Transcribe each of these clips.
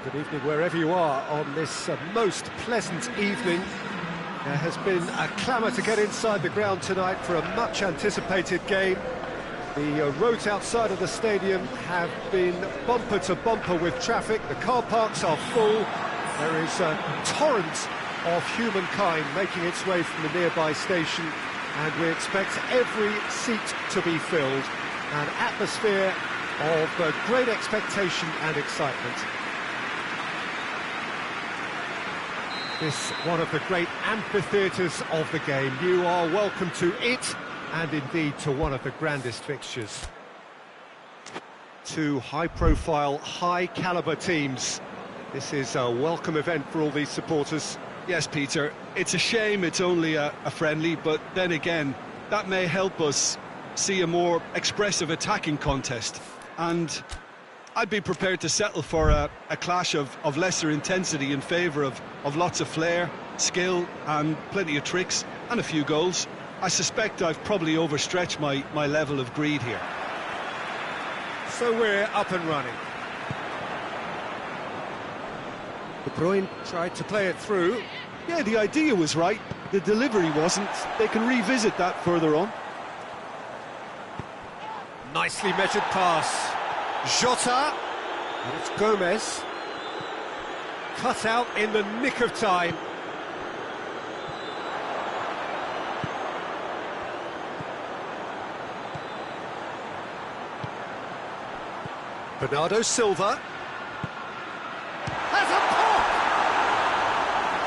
Good evening wherever you are on this most pleasant evening. There has been a clamour to get inside the ground tonight for a much anticipated game. The roads outside of the stadium have been bumper to bumper with traffic. The car parks are full. There is a torrent of humankind making its way from the nearby station, and we expect every seat to be filled. An atmosphere of great expectation and excitement. This one of the great amphitheatres of the game. You are welcome to it, and indeed to one of the grandest fixtures. Two high-profile, high-calibre teams. This is a welcome event for all these supporters. Yes, Peter, it's a shame it's only a friendly, but then again, that may help us see a more expressive attacking contest. And I'd be prepared to settle for a clash of lesser intensity in favour of lots of flair, skill and plenty of tricks and a few goals. I suspect I've probably overstretched my level of greed here. So we're up and running. De Bruyne tried to play it through. Yeah, the idea was right, the delivery wasn't. They can revisit that further on. Nicely measured pass. Jota, and it's Gomez. Cut out in the nick of time. Bernardo Silva. Has a pop!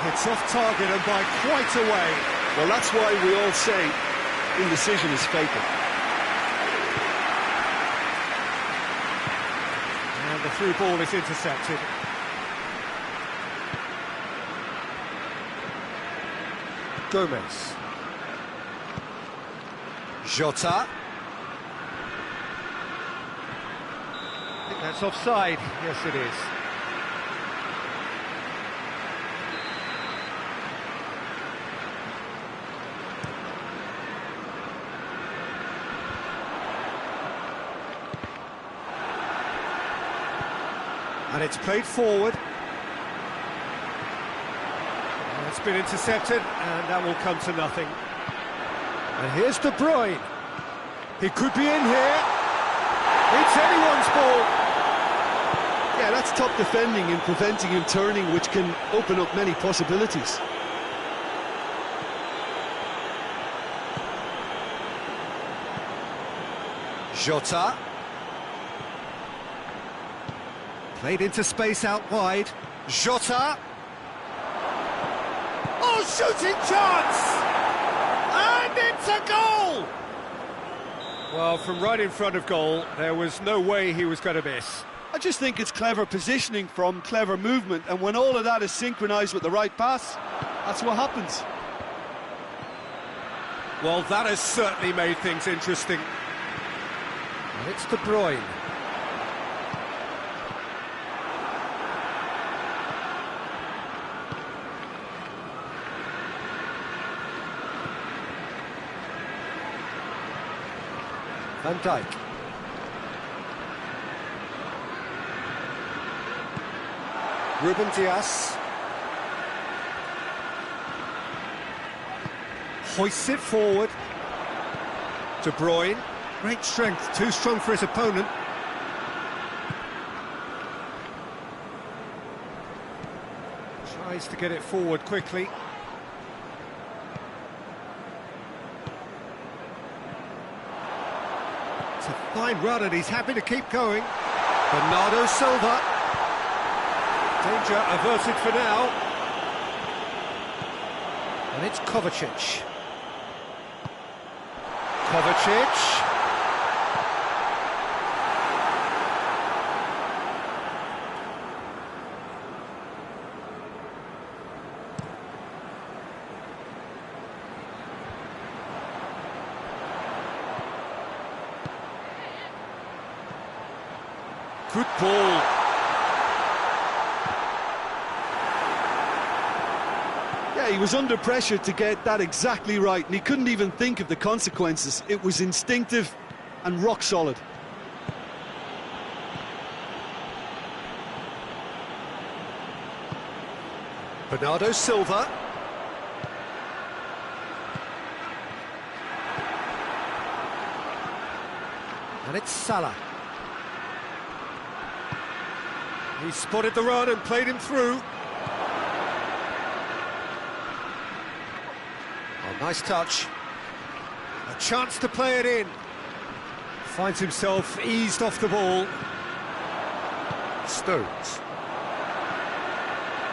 Hits off target and by quite a way. Well, that's why we all say indecision is fatal. The through ball is intercepted. Gomez. Jota. I think that's offside. Yes, it is. And it's played forward. And it's been intercepted, and that will come to nothing. And here's De Bruyne. He could be in here. It's anyone's ball. Yeah, that's top defending and preventing him turning, which can open up many possibilities. Jota. Played into space out wide. Jota. Oh, shooting chance! And it's a goal! Well, from right in front of goal, there was no way he was going to miss. I just think it's clever positioning from clever movement, and when all of that is synchronised with the right pass, that's what happens. Well, that has certainly made things interesting. And it's De Bruyne. Van Dijk. Ruben Dias. Hoists it forward. De Bruyne. Great strength, too strong for his opponent. Tries to get it forward quickly. It's a fine run and he's happy to keep going. Bernardo Silva. Danger averted for now. And it's Kovacic. Kovacic. Good ball. Yeah, he was under pressure to get that exactly right, and he couldn't even think of the consequences. It was instinctive and rock solid. Bernardo Silva. And it's Salah. He spotted the run and played him through. Oh, nice touch. A chance to play it in. Finds himself eased off the ball. Stones.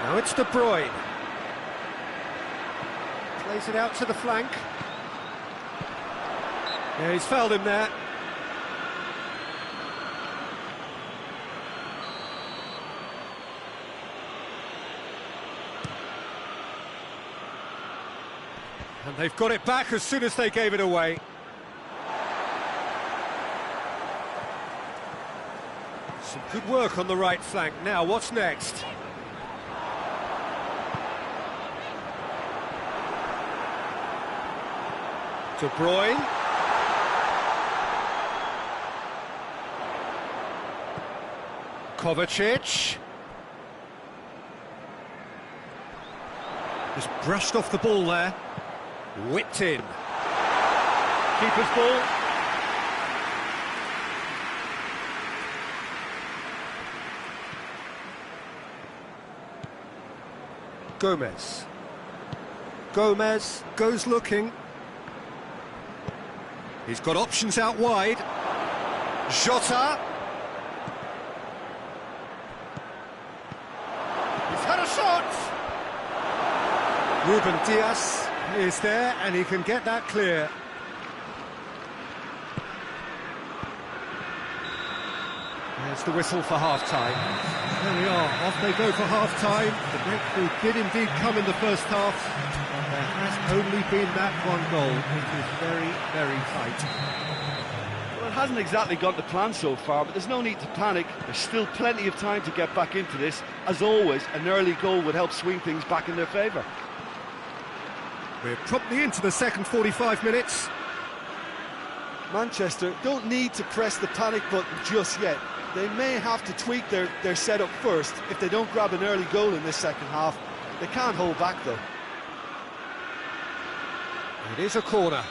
Now it's De Bruyne. Plays it out to the flank. Yeah, he's fouled him there. And they've got it back as soon as they gave it away. Some good work on the right flank. Now, what's next? De Bruyne. Kovacic. Just brushed off the ball there. Whipped in. Keeper's ball. Gomez. Gomez goes looking. He's got options out wide. Jota. He's had a shot. Ruben Dias is there, and he can get that clear. There's the whistle for half-time. There we are, off they go for half-time. The breakthrough did indeed come in the first half, but there has only been that one goal. It is very, very tight. Well, it hasn't exactly gone to plan so far, but there's no need to panic. There's still plenty of time to get back into this. As always, an early goal would help swing things back in their favour. We're promptly into the second 45 minutes. Manchester don't need to press the panic button just yet. They may have to tweak their setup first if they don't grab an early goal in this second half. They can't hold back though. It is a corner.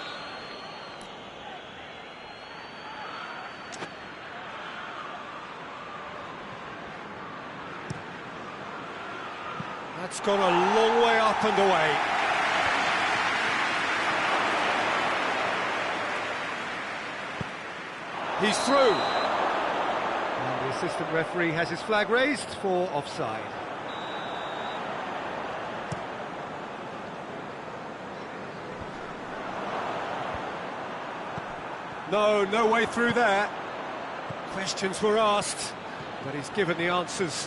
That's gone a long way up and away. He's through. And the assistant referee has his flag raised for offside. No way through there. Questions were asked, but he's given the answers.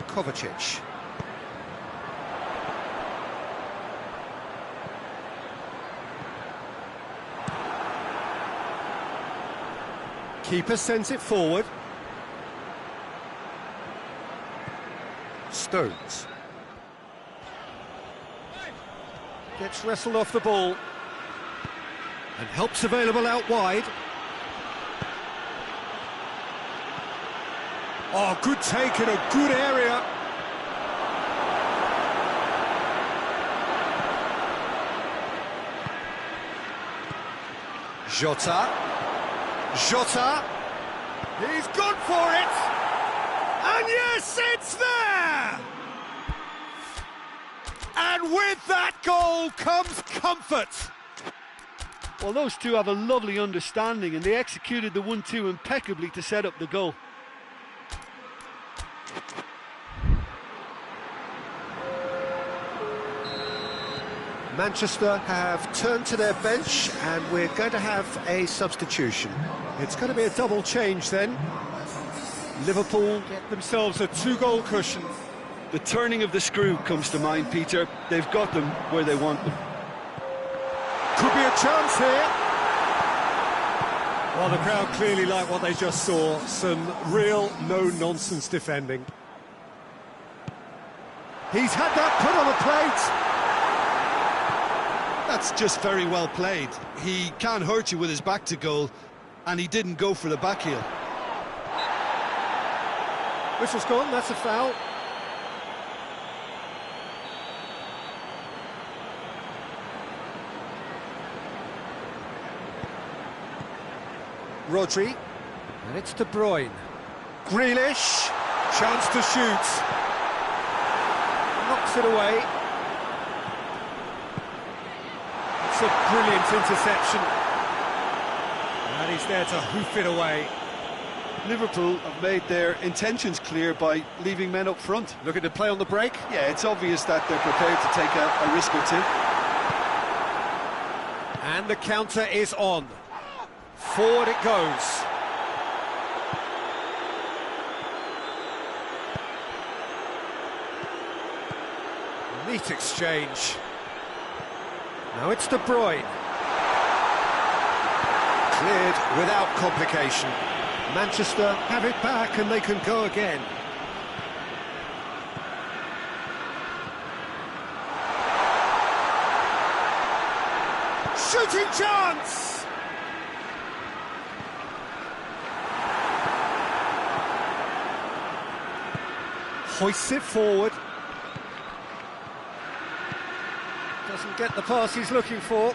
Kovacic. Keeper sends it forward. Stones. Gets wrestled off the ball. And help's available out wide. Oh, good take in a good area. Jota. Jota. He's gone for it. And yes, it's there. And with that goal comes comfort. Well, those two have a lovely understanding and they executed the 1-2 impeccably to set up the goal. Manchester have turned to their bench and we're going to have a substitution. It's going to be a double change then. Liverpool get themselves a 2-goal cushion. The turning of the screw comes to mind, Peter. They've got them where they want them. Could be a chance here. Well, the crowd clearly like what they just saw. Some real no-nonsense defending. He's had that put on a plate. That's just very well played. He can't hurt you with his back to goal, and he didn't go for the back heel. Whistle's gone, that's a foul. Rodri, and it's De Bruyne. Grealish, chance to shoot. Knocks it away. It's a brilliant interception. And he's there to hoof it away. Liverpool have made their intentions clear by leaving men up front. Looking to play on the break. Yeah, it's obvious that they're prepared to take a risk or two. And the counter is on. Forward it goes. Neat exchange. Now it's De Bruyne. Cleared without complication. Manchester have it back and they can go again. Shooting chance! Hoists it forward. Doesn't get the pass he's looking for.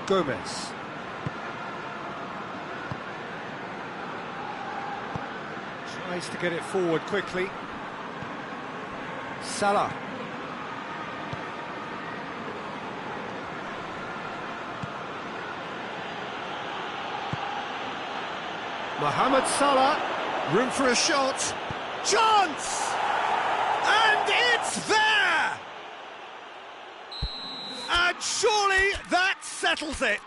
Gomez. Tries to get it forward quickly. Salah. Mohamed Salah, room for a shot. Chance! And it's there! And surely that settles it.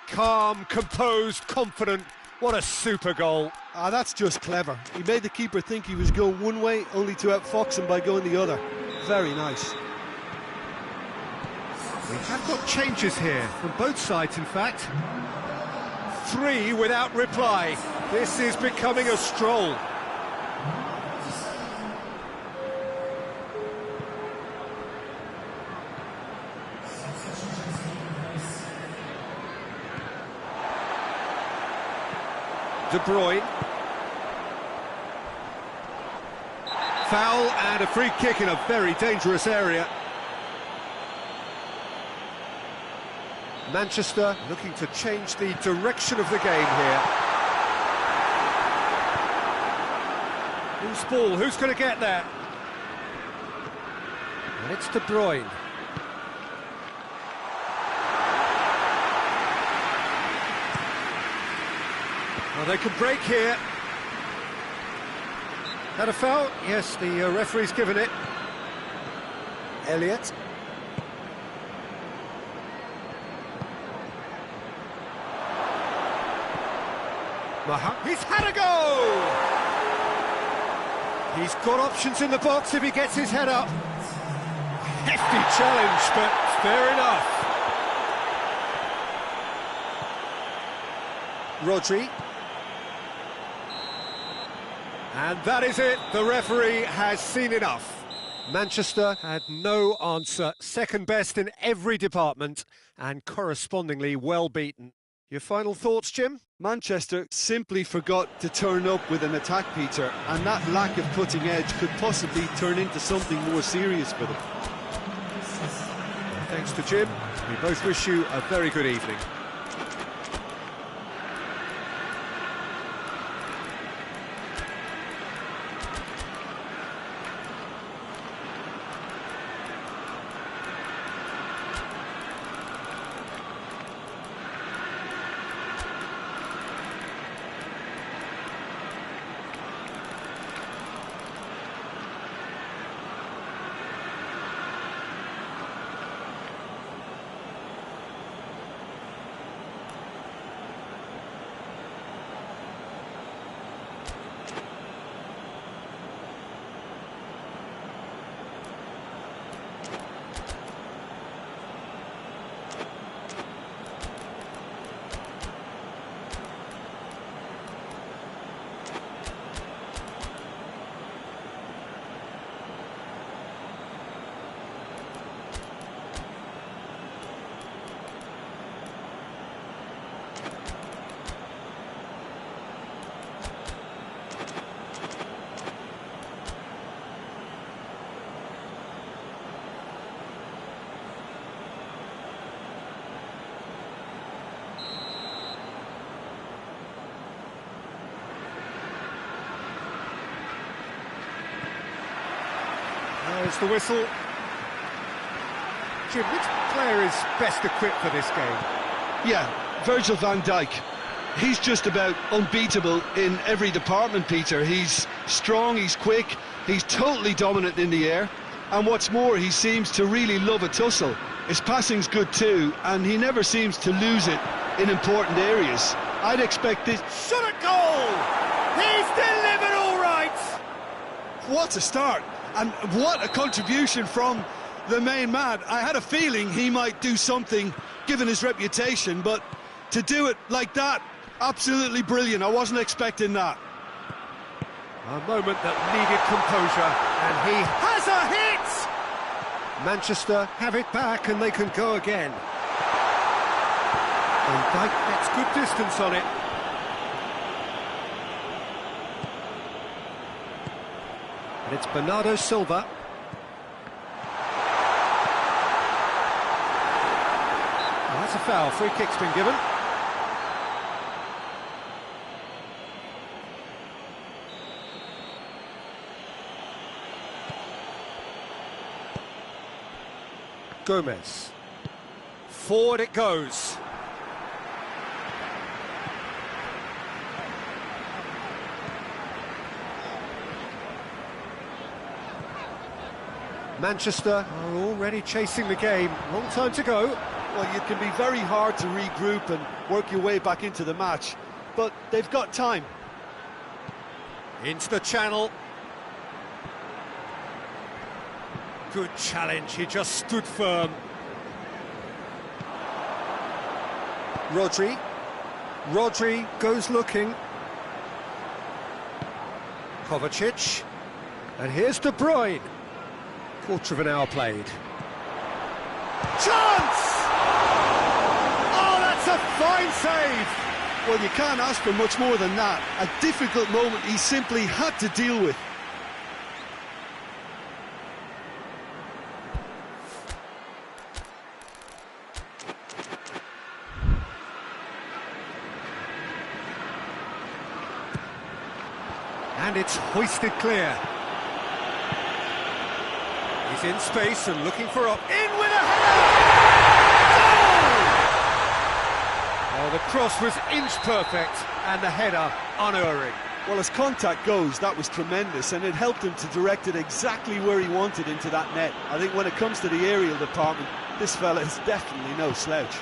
Calm, composed, confident. What a super goal. Ah, that's just clever. He made the keeper think he was going one way, only to outfox him by going the other. Very nice. We have got changes here, from both sides in fact. 3 without reply. This is becoming a stroll. De Bruyne. Foul and a free kick in a very dangerous area. Manchester looking to change the direction of the game here. Who's ball? Who's going to get there? And it's De Bruyne. Well, they can break here. Had a foul? Yes, the referee's given it. Elliott. He's had a go! He's got options in the box if he gets his head up. Hefty challenge, but fair enough. Rodri. And that is it. The referee has seen enough. Manchester had no answer. Second best in every department and correspondingly well beaten. Your final thoughts, Jim? Manchester simply forgot to turn up with an attack, Peter, and that lack of cutting edge could possibly turn into something more serious for them. Thanks to Jim. We both wish you a very good evening. There's the whistle. Jim, which player is best equipped for this game? Yeah, Virgil van Dijk. He's just about unbeatable in every department, Peter. He's strong, he's quick, he's totally dominant in the air. And what's more, he seems to really love a tussle. His passing's good too, and he never seems to lose it in important areas. I'd expect this... Shot at goal! He's delivered all right! What a start, and what a contribution from the main man. I had a feeling he might do something, given his reputation, but to do it like that, absolutely brilliant. I wasn't expecting that. A moment that needed composure, and he has a hit! Manchester have it back and they can go again. Van Dijk gets good distance on it. And it's Bernardo Silva. Oh, that's a foul. Free kick's been given. Gomez. Forward it goes. Manchester are already chasing the game. Long time to go. Well, it can be very hard to regroup and work your way back into the match, but they've got time. Into the channel. Good challenge, he just stood firm. Rodri goes looking. Kovacic. And here's De Bruyne. Quarter of an hour played. Chance! Oh, that's a fine save! Well, you can't ask for much more than that. A difficult moment he simply had to deal with. And it's hoisted clear. He's in space and looking for up. In with a header! Goal! Oh, the cross was inch perfect and the header unerring. Well, as contact goes, that was tremendous, and it helped him to direct it exactly where he wanted into that net. I think when it comes to the aerial department, this fella is definitely no slouch.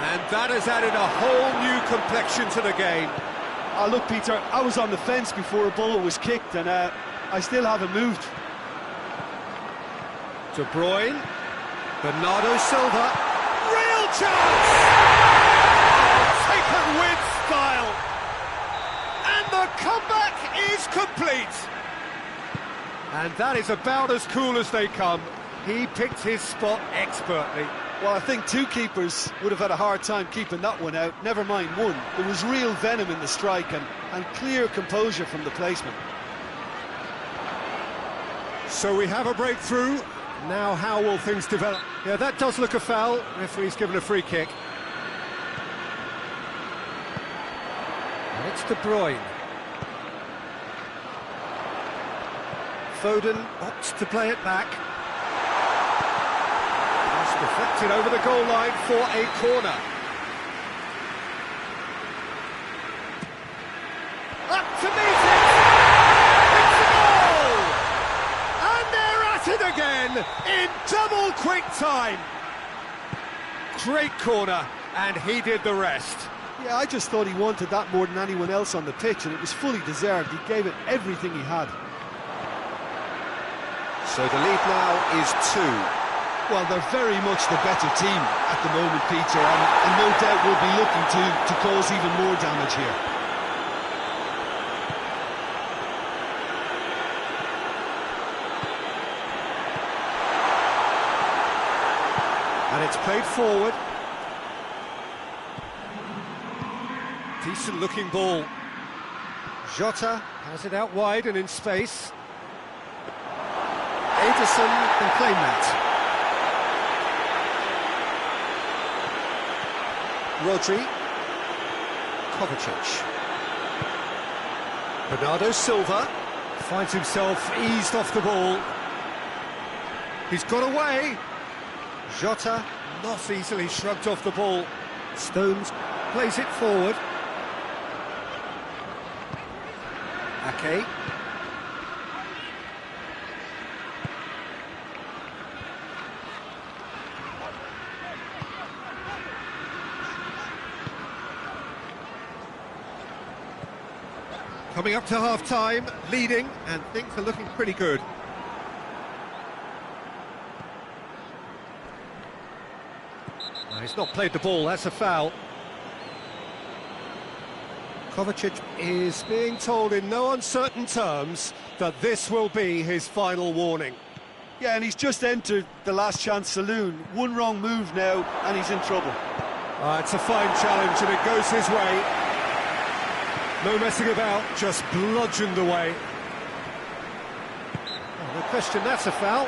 And that has added a whole new complexion to the game. Oh, look, Peter, I was on the fence before a ball was kicked, and I still haven't moved. De Bruyne, Bernardo Silva, real chance! Taken with style, and the comeback is complete. And that is about as cool as they come. He picked his spot expertly. Well, I think two keepers would have had a hard time keeping that one out, never mind one. There was real venom in the strike and clear composure from the placement. So we have a breakthrough. Now how will things develop? Yeah, that does look a foul. Referee's given a free kick. And it's De Bruyne. Foden opts to play it back. It's deflected over the goal line for a corner. Up to meet it! It's a goal! And they're at it again in double quick time. Great corner, and he did the rest. Yeah, I just thought he wanted that more than anyone else on the pitch, and it was fully deserved. He gave it everything he had. So the lead now is 2. Well, they're very much the better team at the moment, Peter, and no doubt will be looking to cause even more damage here. And it's played forward. Decent looking ball. Jota has it out wide and in space. Ederson can claim that. Rodri. Kovacic. Bernardo Silva. Finds himself eased off the ball. He's got away. Jota not easily shrugged off the ball. Stones plays it forward. Ake. Coming up to half-time, leading, and things are looking pretty good. He's not played the ball, that's a foul. Kovacic is being told in no uncertain terms that this will be his final warning. Yeah, and he's just entered the last chance saloon. One wrong move now, and he's in trouble. It's a fine challenge, and it goes his way. No messing about, just bludgeoned away. Oh, no question, that's a foul.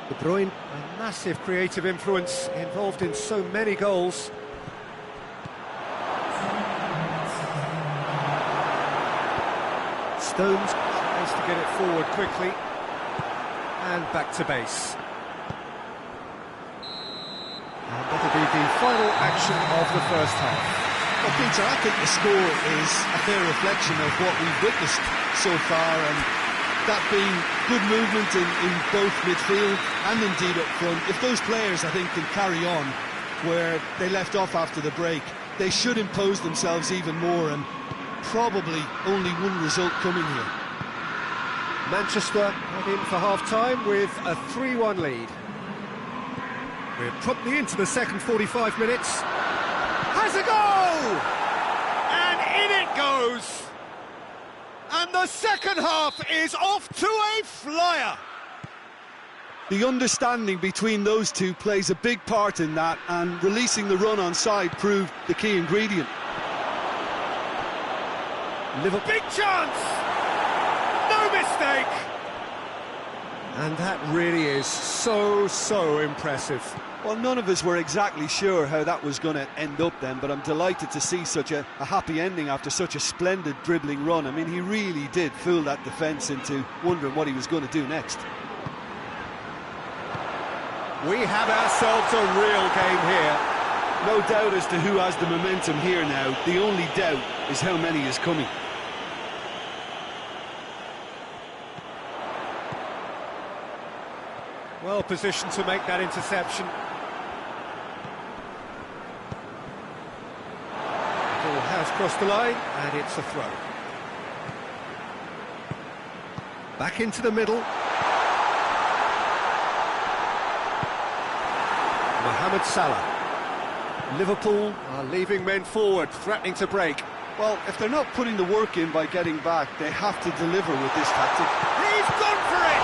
De Bruyne, a massive creative influence, involved in so many goals. Stones tries to get it forward quickly, and back to base. And that'll be the final action of the first half. Well, Peter, I think the score is a fair reflection of what we've witnessed so far, and that being good movement in both midfield and indeed up front. If those players, I think, can carry on where they left off after the break, they should impose themselves even more, and probably only one result coming here. Manchester head in for half-time with a 3-1 lead. We're promptly into the second 45 minutes. Has a goal! And in it goes! And the second half is off to a flyer! The understanding between those two plays a big part in that, and releasing the run on side proved the key ingredient. Liverpool, big chance! No mistake! And that really is so impressive. Well, none of us were exactly sure how that was going to end up then, but I'm delighted to see such a happy ending after such a splendid dribbling run. I mean, he really did fool that defence into wondering what he was going to do next. We have ourselves a real game here. No doubt as to who has the momentum here now. The only doubt is how many is coming. Well positioned to make that interception. The ball has crossed the line, and it's a throw. Back into the middle. Mohamed Salah. Liverpool are leaving men forward, threatening to break. Well, if they're not putting the work in by getting back, they have to deliver with this tactic. He's gone for it!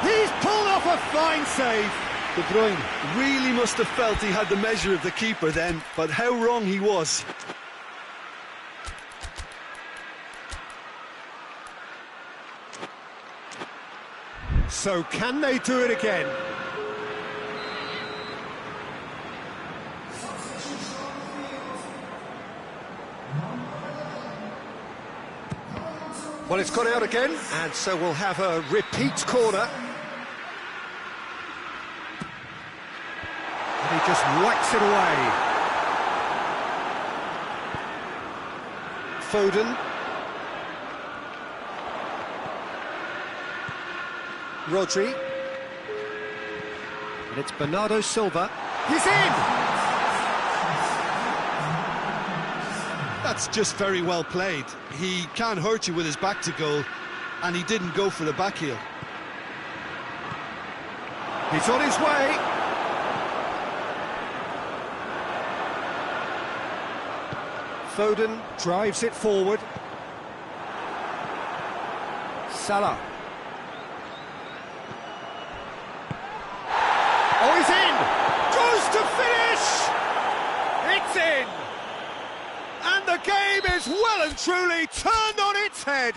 He's pulled off a fine save. De Bruyne really must have felt he had the measure of the keeper then, but how wrong he was. So can they do it again? Well, it's gone out again, and so we'll have a repeat corner. And he just whacks it away. Foden. Rodri. And it's Bernardo Silva. He's in! That's just very well played. He can't hurt you with his back to goal, and he didn't go for the back heel. He's on his way. Foden drives it forward. Salah. Oh, he's in! Goes to finish! It's in! And the game is well and truly turned on its head.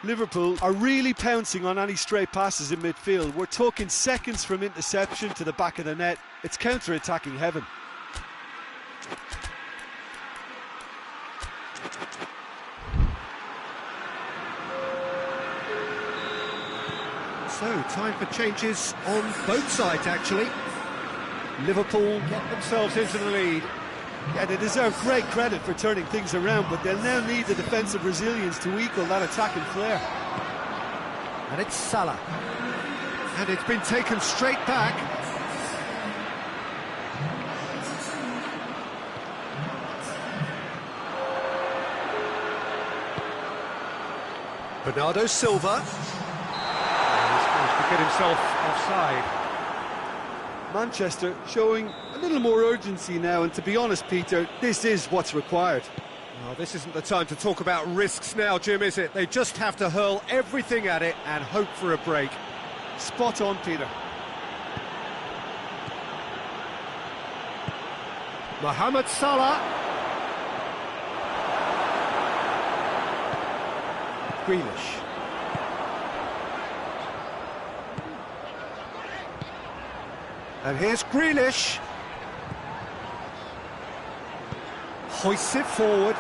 Liverpool are really pouncing on any stray passes in midfield. We're talking seconds from interception to the back of the net. It's counter-attacking heaven. So, time for changes on both sides, actually. Liverpool get themselves into the lead. Yeah, they deserve great credit for turning things around, but they'll now need the defensive resilience to equal that attacking flair. And it's Salah. And it's been taken straight back. Bernardo Silva. He's going to get himself offside. Manchester showing a little more urgency now, and to be honest, Peter, this is what's required. Well, this isn't the time to talk about risks now, Jim, is it? They just have to hurl everything at it and hope for a break. Spot on, Peter. Mohamed Salah. Grealish. And here's Grealish. Hoists it forward.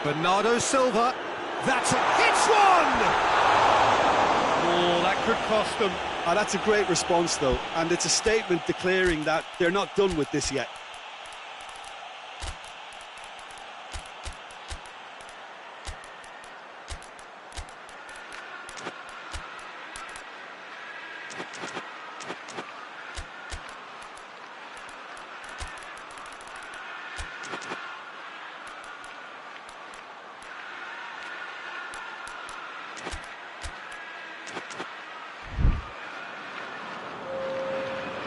Bernardo Silva. That's it. Hits one! Oh, that could cost them. That's a great response, though, and it's a statement declaring that they're not done with this yet.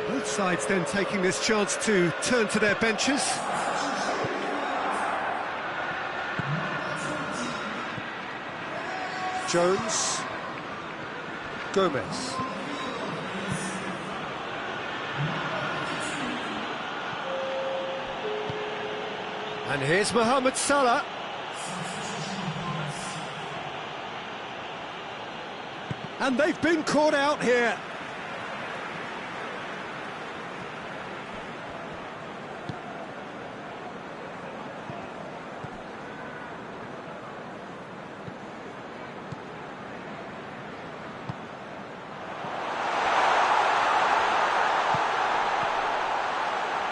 Both sides then taking this chance to turn to their benches. Jones. Gomez. And here's Mohamed Salah. And they've been caught out here.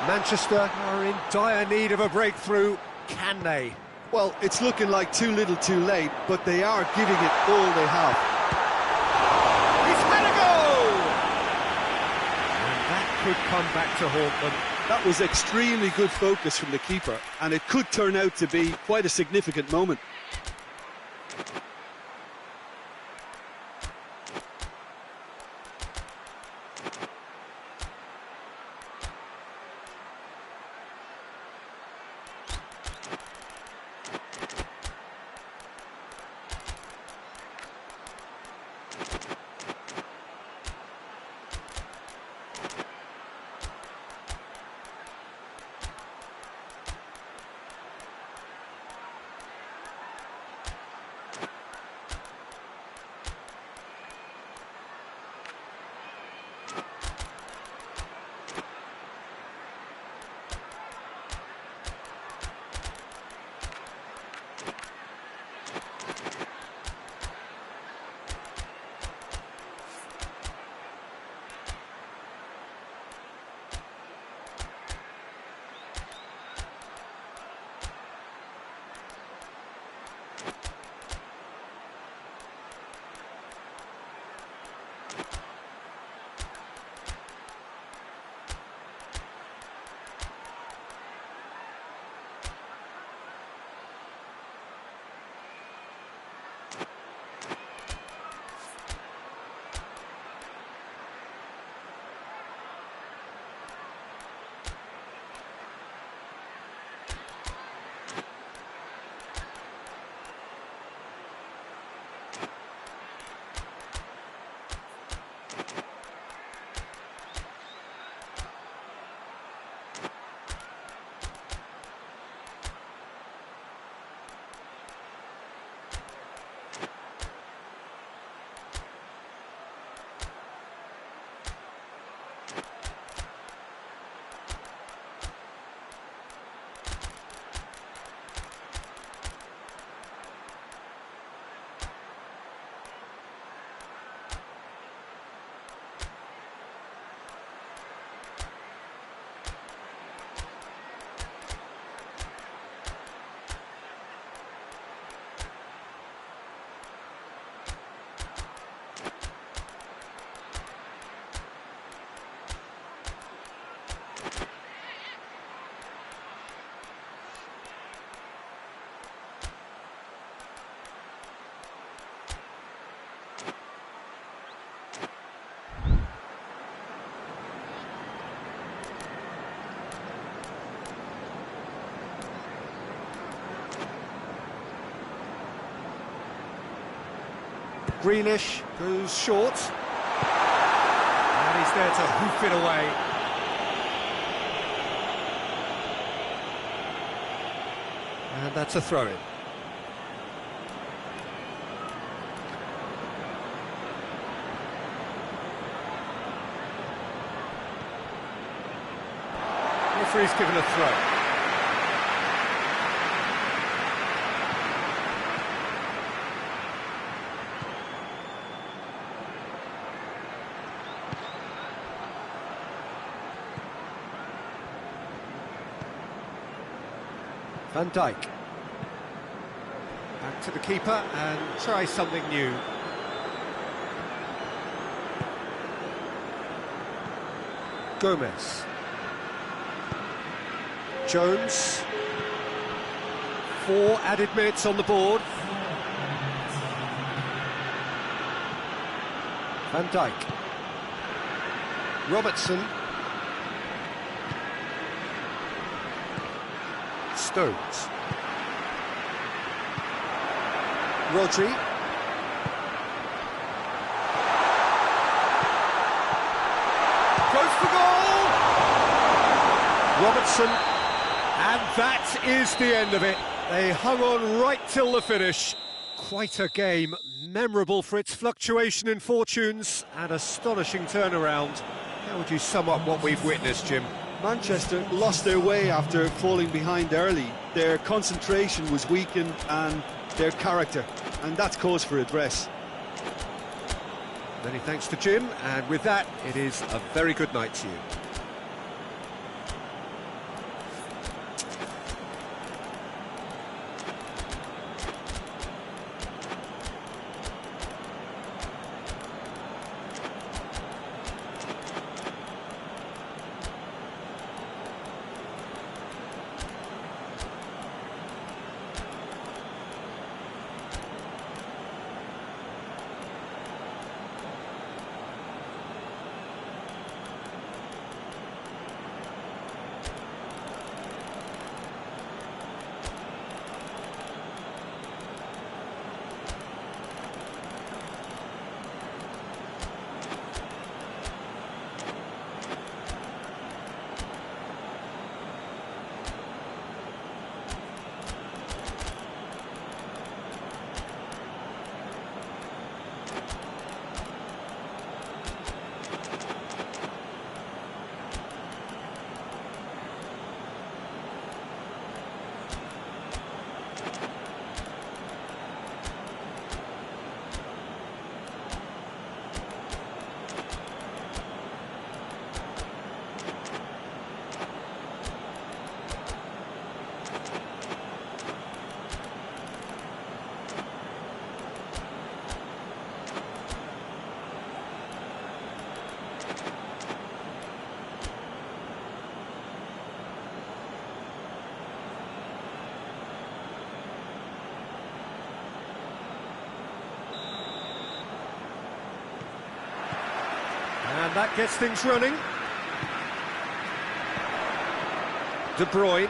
Manchester are in dire need of a breakthrough. Can they? Well, it's looking like too little too late, but they are giving it all they have. He's had a goal! And that could come back to haunt them. That was extremely good focus from the keeper, and it could turn out to be quite a significant moment. Grealish goes short. And he's there to hoof it away. And that's a throw-in. Referee's given a throw. Van Dijk. Back to the keeper and try something new. Gomez. Jones. 4 added minutes on the board. Van Dijk. Robertson. Stones. Rodri. Goes for goal! Robertson. And that is the end of it. They hung on right till the finish. Quite a game, memorable for its fluctuation in fortunes and astonishing turnaround. How would you sum up what we've witnessed, Jim? Manchester lost their way after falling behind early. Their concentration was weakened and their character, and that's cause for address. Many thanks to Jim, and with that, it is a very good night to you. And that gets things running. De Bruyne.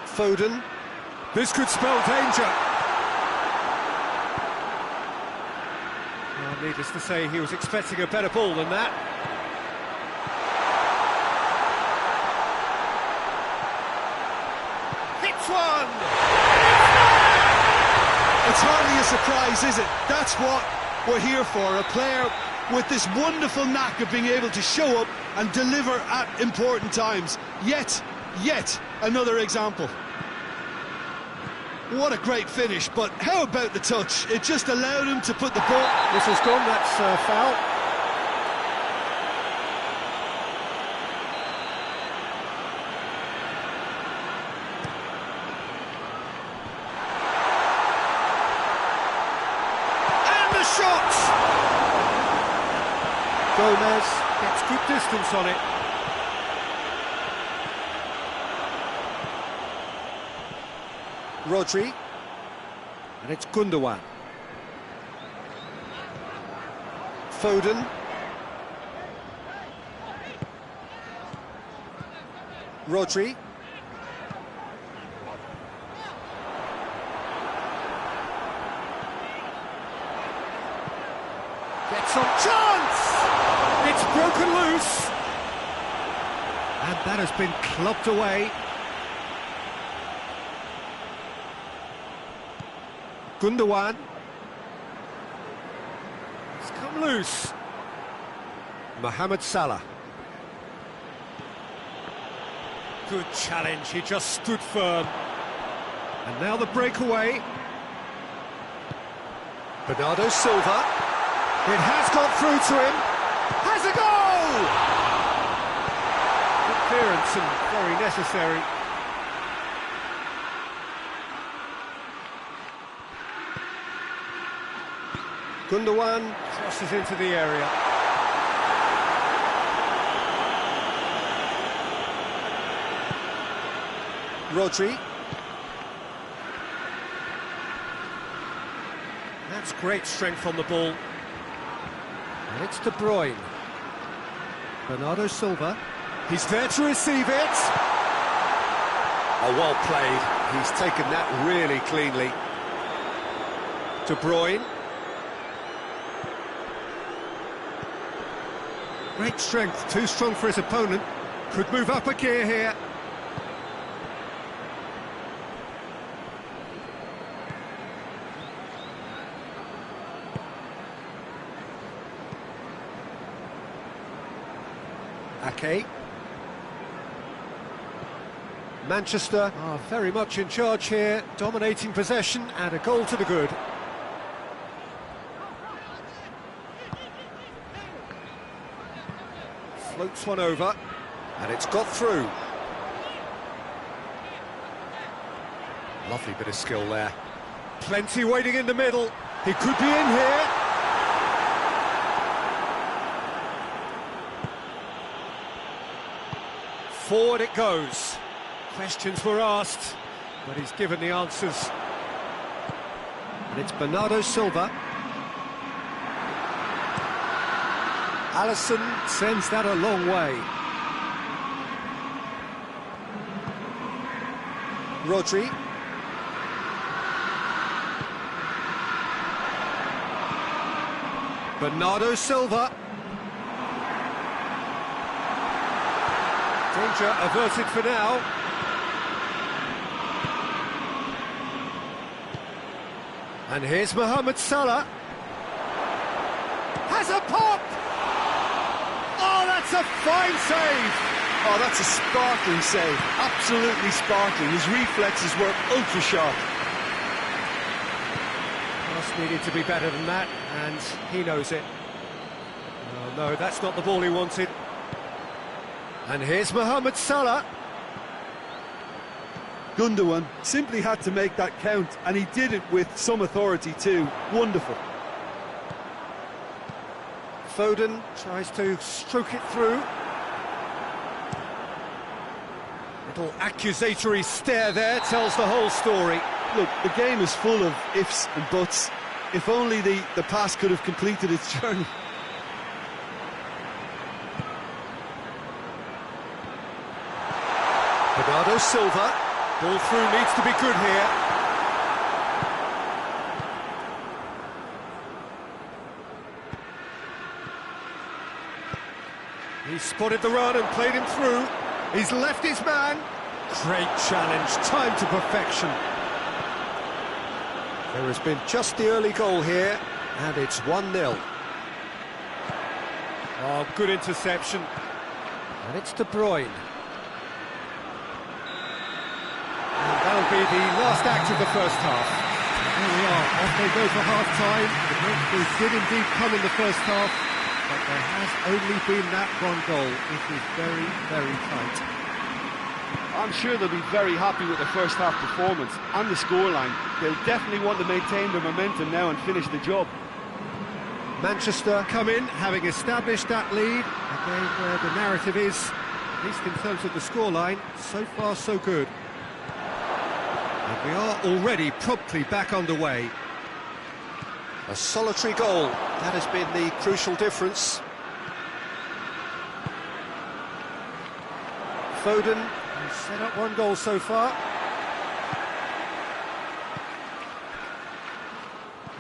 Foden. This could spell danger. Well, needless to say, he was expecting a better ball than that. Hits one! It's hardly a surprise, is it? That's what we're here for, a player with this wonderful knack of being able to show up and deliver at important times. Yet another example. What a great finish, but how about the touch? It just allowed him to put the ball... Whistle's gone, that's a foul. And the shot! Gomez gets good distance on it. Rodri, and it's Gundogan. Foden. Rodri. It's broken loose. And that has been clubbed away. Gundogan. It's come loose. Mohamed Salah. Good challenge, he just stood firm. And now the breakaway. Bernardo Silva. It has got through to him. Has a goal! Good clearance and very necessary. Gundogan crosses into the area. Rodri. That's great strength on the ball. And it's De Bruyne. Bernardo Silva. He's there to receive it. Oh, well played. He's taken that really cleanly. De Bruyne. Great strength, too strong for his opponent. Could move up a gear here. Ake. Manchester are very much in charge here, dominating possession and a goal to the good. Floats one over, and it's got through. Lovely bit of skill there. Plenty waiting in the middle. He could be in here. Forward it goes. Questions were asked, but he's given the answers. And it's Bernardo Silva. Alisson sends that a long way. Rodri. Bernardo Silva. Danger averted for now. And here's Mohamed Salah. Has a pop! Oh, that's a fine save! Oh, that's a sparkling save. Absolutely sparkling. His reflexes were ultra sharp. Just needed to be better than that, and he knows it. Oh, no, that's not the ball he wanted. And here's Mohamed Salah. Gundogan simply had to make that count, and he did it with some authority too. Wonderful. Foden tries to stroke it through. Little accusatory stare there tells the whole story. Look, the game is full of ifs and buts. If only the pass could have completed its journey. Bernardo Silva. Ball through needs to be good here. He spotted the run and played him through. He's left his man. Great challenge, time to perfection. There has been just the early goal here, and it's 1-0. Oh, good interception. And it's De Bruyne. And that'll be the last act of the first half. Here we are, off they go for half-time. The breakthrough did indeed come in the first half, but there has only been that one goal. It is very, very tight. I'm sure they'll be very happy with the first half performance and the scoreline. They'll definitely want to maintain their momentum now and finish the job. Manchester come in, having established that lead. Again, where the narrative is, at least in terms of the scoreline, so far so good. And we are already promptly back underway. A solitary goal, that has been the crucial difference. Foden has set up one goal so far.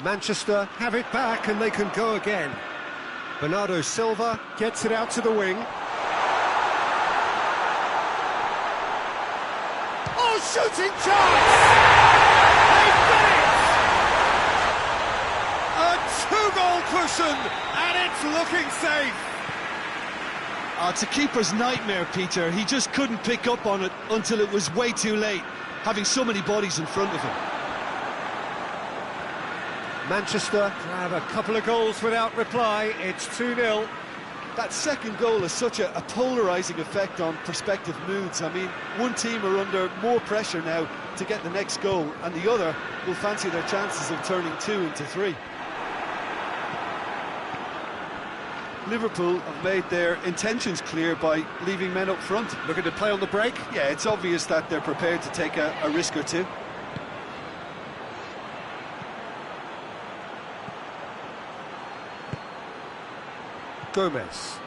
Manchester have it back and they can go again. Bernardo Silva gets it out to the wing. Oh, shooting chance! They've got it! A two-goal cushion, and it's looking safe. It's a keeper's nightmare, Peter. He just couldn't pick up on it until it was way too late, having so many bodies in front of him. Manchester grab a couple of goals without reply. It's 2-0. That second goal has such a polarising effect on prospective moods. I mean, one team are under more pressure now to get the next goal, and the other will fancy their chances of turning 2 into 3. Liverpool have made their intentions clear by leaving men up front. Looking to play on the break. Yeah, it's obvious that they're prepared to take a risk or two. Gomez.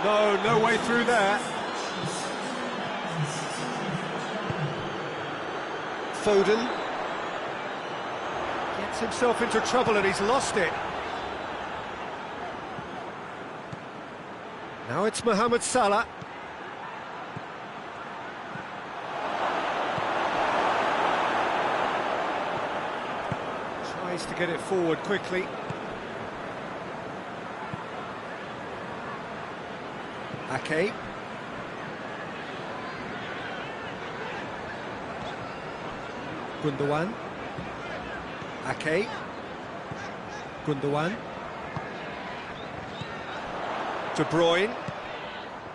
No way through there. Foden gets himself into trouble and he's lost it. Now it's Mohamed Salah. Tries to get it forward quickly. Ake. Gundogan. Ake. Gundogan. De Bruyne.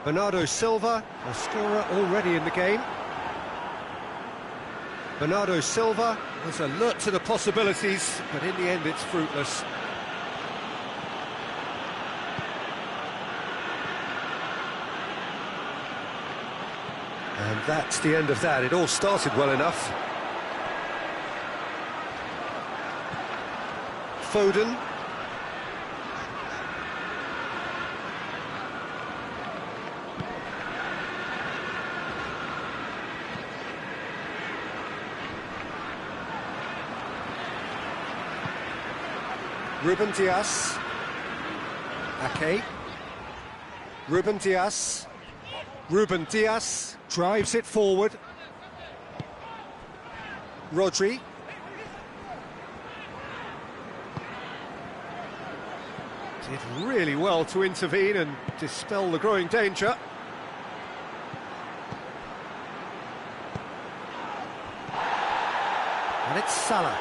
Bernardo Silva, a scorer already in the game. Bernardo Silva was alert to the possibilities, but in the end it's fruitless. And that's the end of that. It all started well enough. Foden. Ruben Dias. Ake. Ruben Dias. Ruben Dias drives it forward. Rodri. Did really well to intervene and dispel the growing danger. And it's Salah.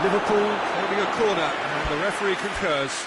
Liverpool claiming a corner, and the referee concurs.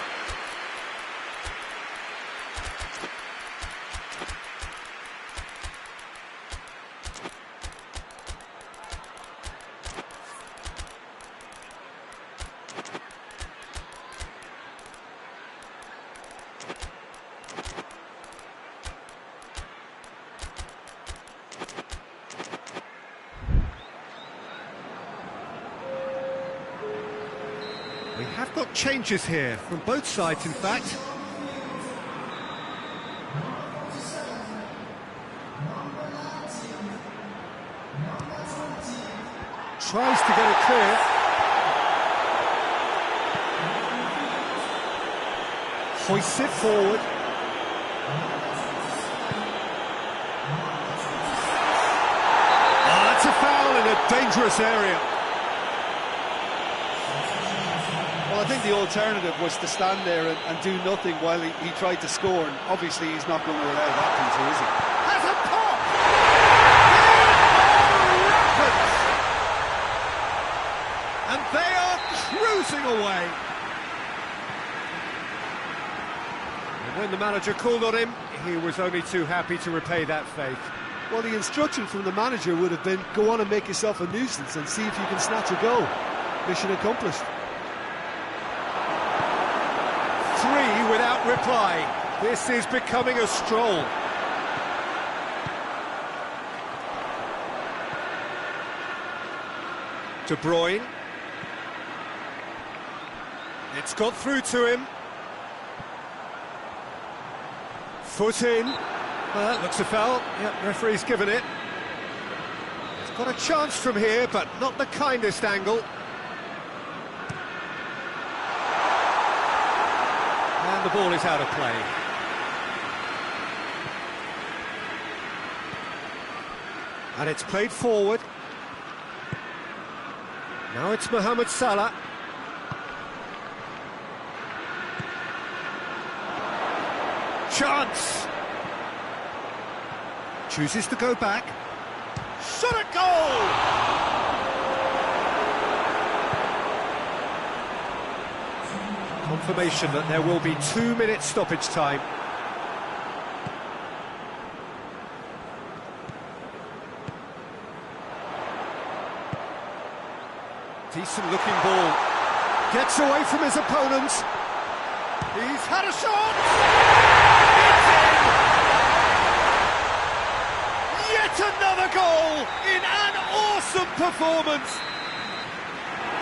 We have got changes here, from both sides in fact. Tries to get it clear. Hoists it forward. That's a foul in a dangerous area. Well, I think the alternative was to stand there and do nothing while he tried to score, and obviously he's not going to allow that, Peter, is he? Has a pop! And they are cruising away. And when the manager called on him, he was only too happy to repay that faith. Well, the instruction from the manager would have been, go on and make yourself a nuisance and see if you can snatch a goal. Mission accomplished. 3 without reply. This is becoming a stroll. De Bruyne. It's got through to him. Foot in. Well, that looks a foul. Yep, referee's given it. Got a chance from here, but not the kindest angle. And the ball is out of play. And it's played forward. Now it's Mohamed Salah. Chance! Chooses to go back. Shot at goal! Confirmation that there will be 2 minutes stoppage time. Decent looking ball. Gets away from his opponent. He's had a shot! It's in! Yet another goal in an awesome performance!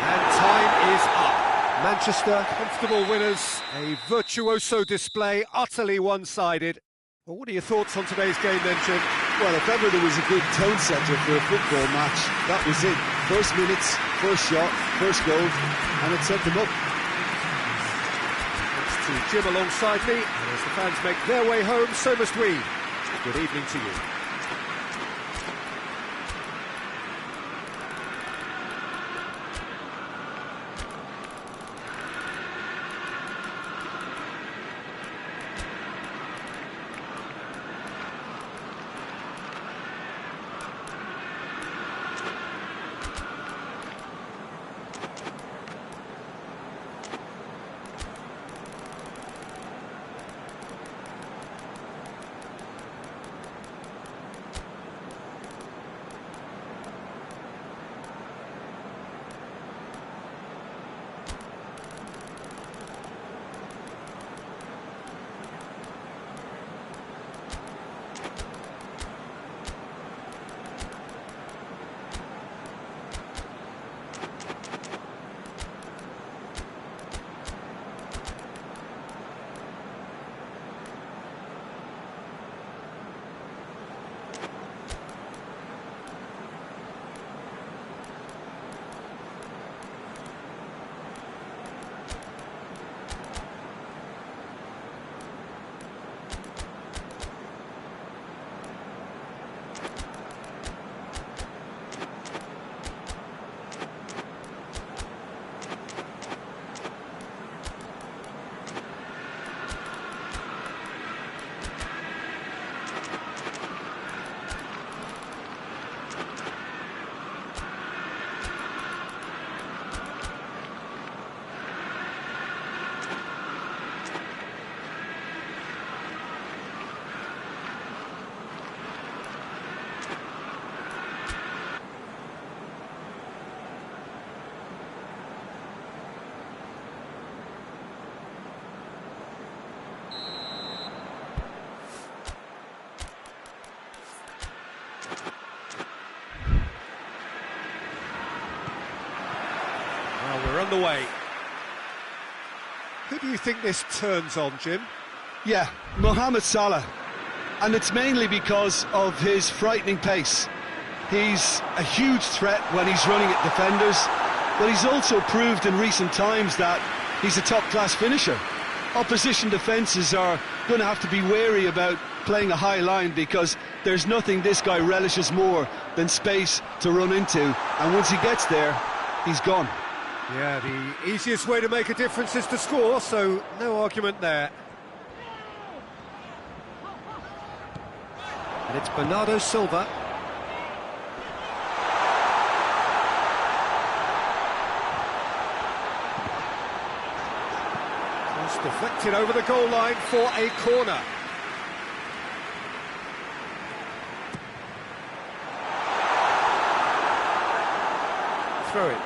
And time is up. Manchester, comfortable winners. A virtuoso display, utterly one-sided. Well, what are your thoughts on today's game then, Jim? Well, if ever there was a good tone setter for a football match, that was it. First minutes, first shot, first goal, and it set them up. Thanks to Jim alongside me, and as the fans make their way home, so must we. Good evening to you. We're underway. Who do you think this turns on, Jim? Yeah, Mohamed Salah. And it's mainly because of his frightening pace. He's a huge threat when he's running at defenders, but he's also proved in recent times that he's a top-class finisher. Opposition defences are going to have to be wary about playing a high line because there's nothing this guy relishes more than space to run into, and once he gets there, he's gone. Yeah, the easiest way to make a difference is to score, so no argument there. And it's Bernardo Silva. Cross deflected over the goal line for a corner. Throw it.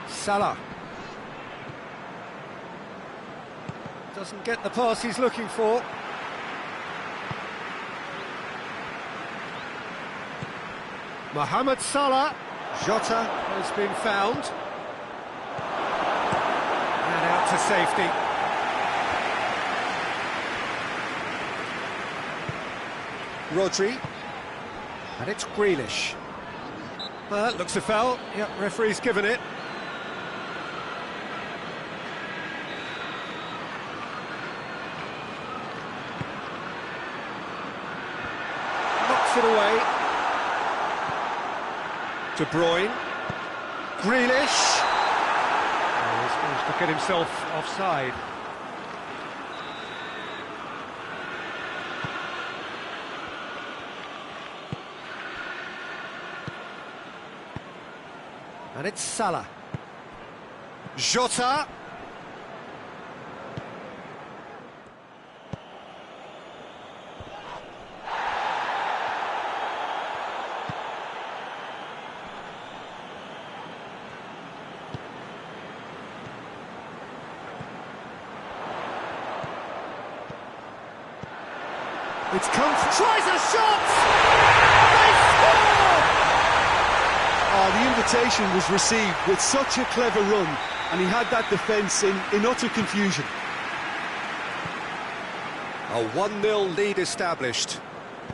Salah doesn't get the pass he's looking for. Mohamed Salah. Jota has been found. And out to safety. Rodri. And it's Grealish. Well, that looks a foul. Yep, referee's given it. Knocks it away. De Bruyne. Grealish. Oh, he's managed to get himself offside. And it's Salah. Jota. It's come, tries a shot! They score! Oh, the invitation was received with such a clever run, and he had that defence in utter confusion. A 1-0 lead established.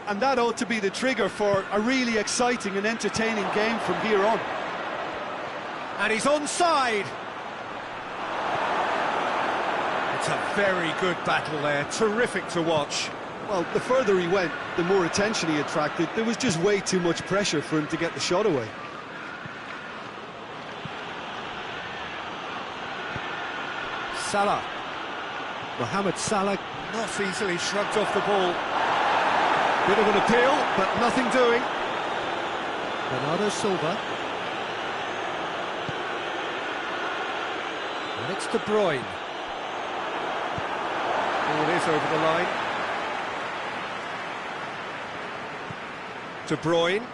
And that ought to be the trigger for a really exciting and entertaining game from here on. And he's onside. It's a very good battle there, terrific to watch. Well, the further he went, the more attention he attracted. There was just way too much pressure for him to get the shot away. Salah. Mohamed Salah not easily shrugged off the ball. Bit of an appeal, but nothing doing. Bernardo Silva. And it's De Bruyne. Oh, it is over the line. De Bruyne.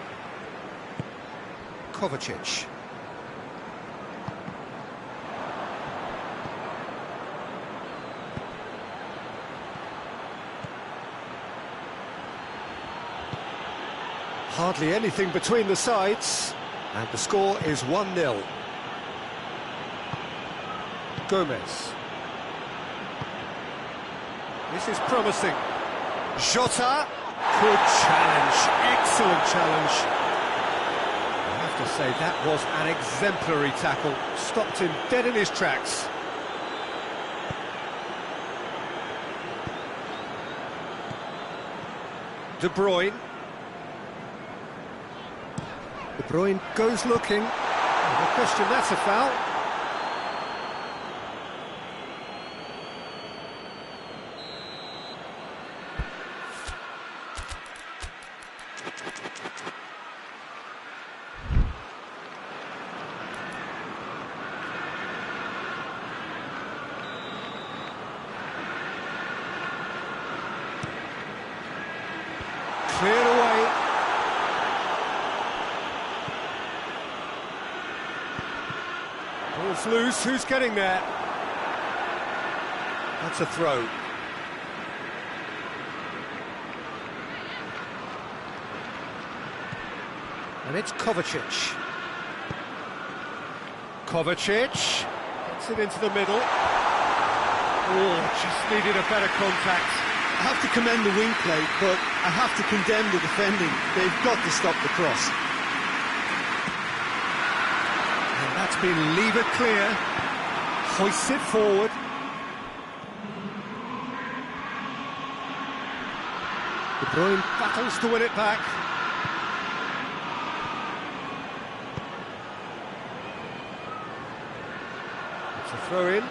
Kovacic. Hardly anything between the sides, and the score is 1-0. Gomez. This is promising. Jota. Good challenge, excellent challenge. I have to say, that was an exemplary tackle. Stopped him dead in his tracks. De Bruyne. De Bruyne goes looking. No question, that's a foul. Cleared away. Ball's loose, who's getting there? That's a throw. And it's Kovacic. Kovacic gets it into the middle. Oh, just needed a better contact. I have to commend the wing play, but I have to condemn the defending. They've got to stop the cross. And that's been lever clear. Hoists it forward. De Bruyne battles to win it back. It's a throw-in.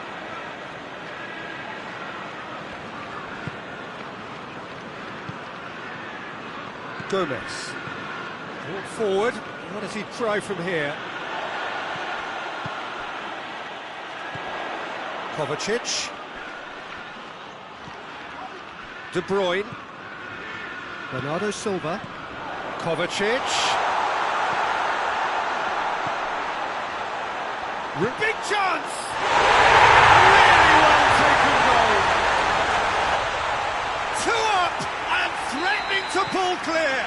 Gomez. Brought forward. What does he try from here? Kovacic. De Bruyne. Bernardo Silva. Kovacic. Big chance! Really well taken goal. 2 up and threatening to pull clear.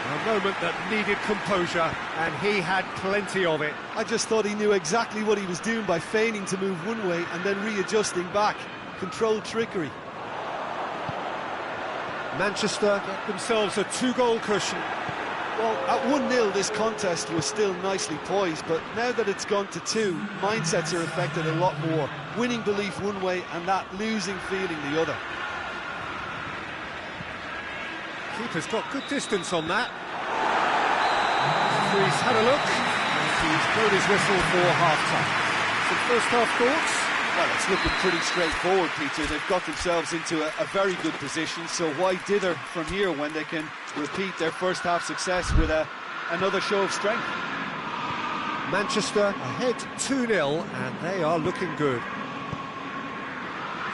Well, moment that needed composure, and he had plenty of it. I just thought he knew exactly what he was doing by feigning to move one way and then readjusting back. Controlled trickery. Manchester get themselves a 2-goal cushion. Well, at 1-0 this contest was still nicely poised, but now that it's gone to 2, mindsets are affected a lot more. Winning belief one way and that losing feeling the other. Keeper's got good distance on that. He's had a look, and he's blown his whistle for half-time. Some first-half thoughts? Well, it's looking pretty straightforward, Peter. They've got themselves into a very good position, so why dither from here when they can repeat their first-half success with another show of strength? Manchester ahead 2-0, and they are looking good.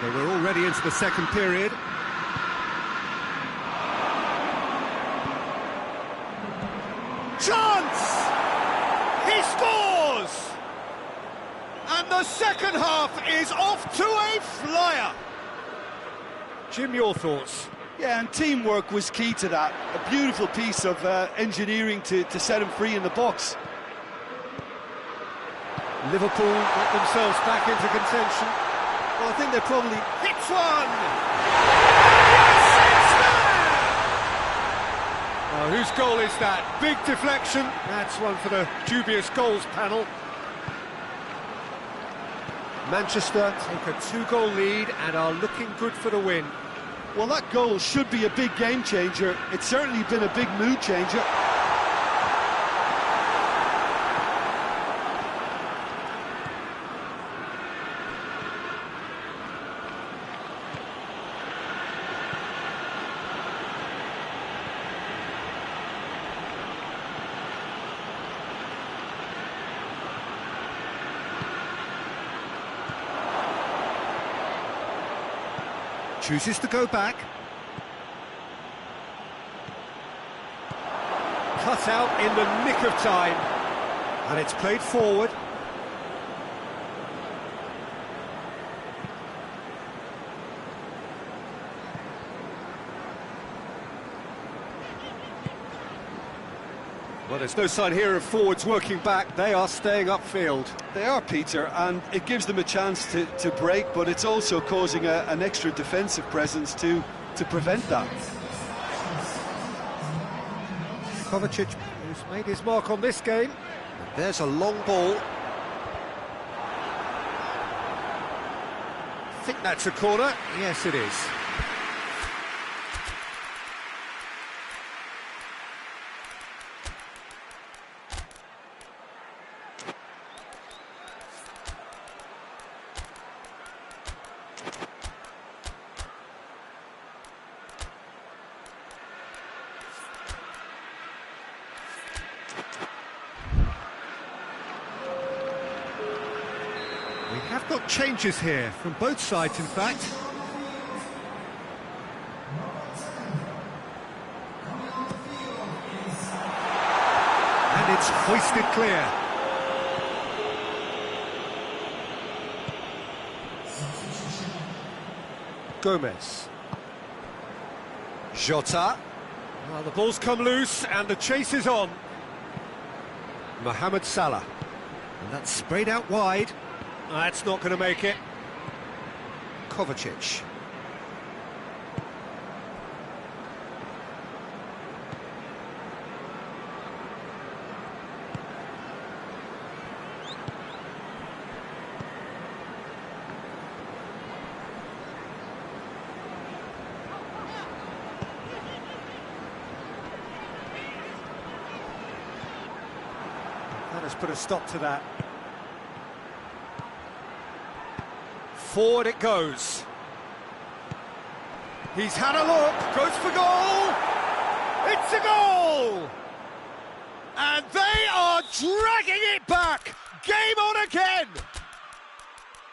So we're already into the second period. Chance! He scores! And the second half is off to a flyer. Jim, your thoughts? Yeah, and teamwork was key to that. A beautiful piece of engineering to set him free in the box. Liverpool get themselves back into contention. Well, I think they probably... Hits one! Oh, whose goal is that? Big deflection. That's one for the dubious goals panel. Manchester take a 2-goal lead and are looking good for the win. Well, that goal should be a big game changer. It's certainly been a big mood changer. Chooses to go back. Cut out in the nick of time. And it's played forward. Well, there's no sign here of forwards working back. They are staying upfield. They are, Peter, and it gives them a chance to break, but it's also causing an extra defensive presence to prevent that. Kovacic, who's made his mark on this game. There's a long ball. I think that's a corner. Yes, it is. We have got changes here, from both sides in fact. And it's hoisted clear. Gomez. Jota. Well, the ball's come loose and the chase is on. Mohamed Salah. And that's sprayed out wide. That's not going to make it. Kovacic. That has put a stop to that. Forward it goes. He's had a look, goes for goal. It's a goal! And they are dragging it back. Game on again.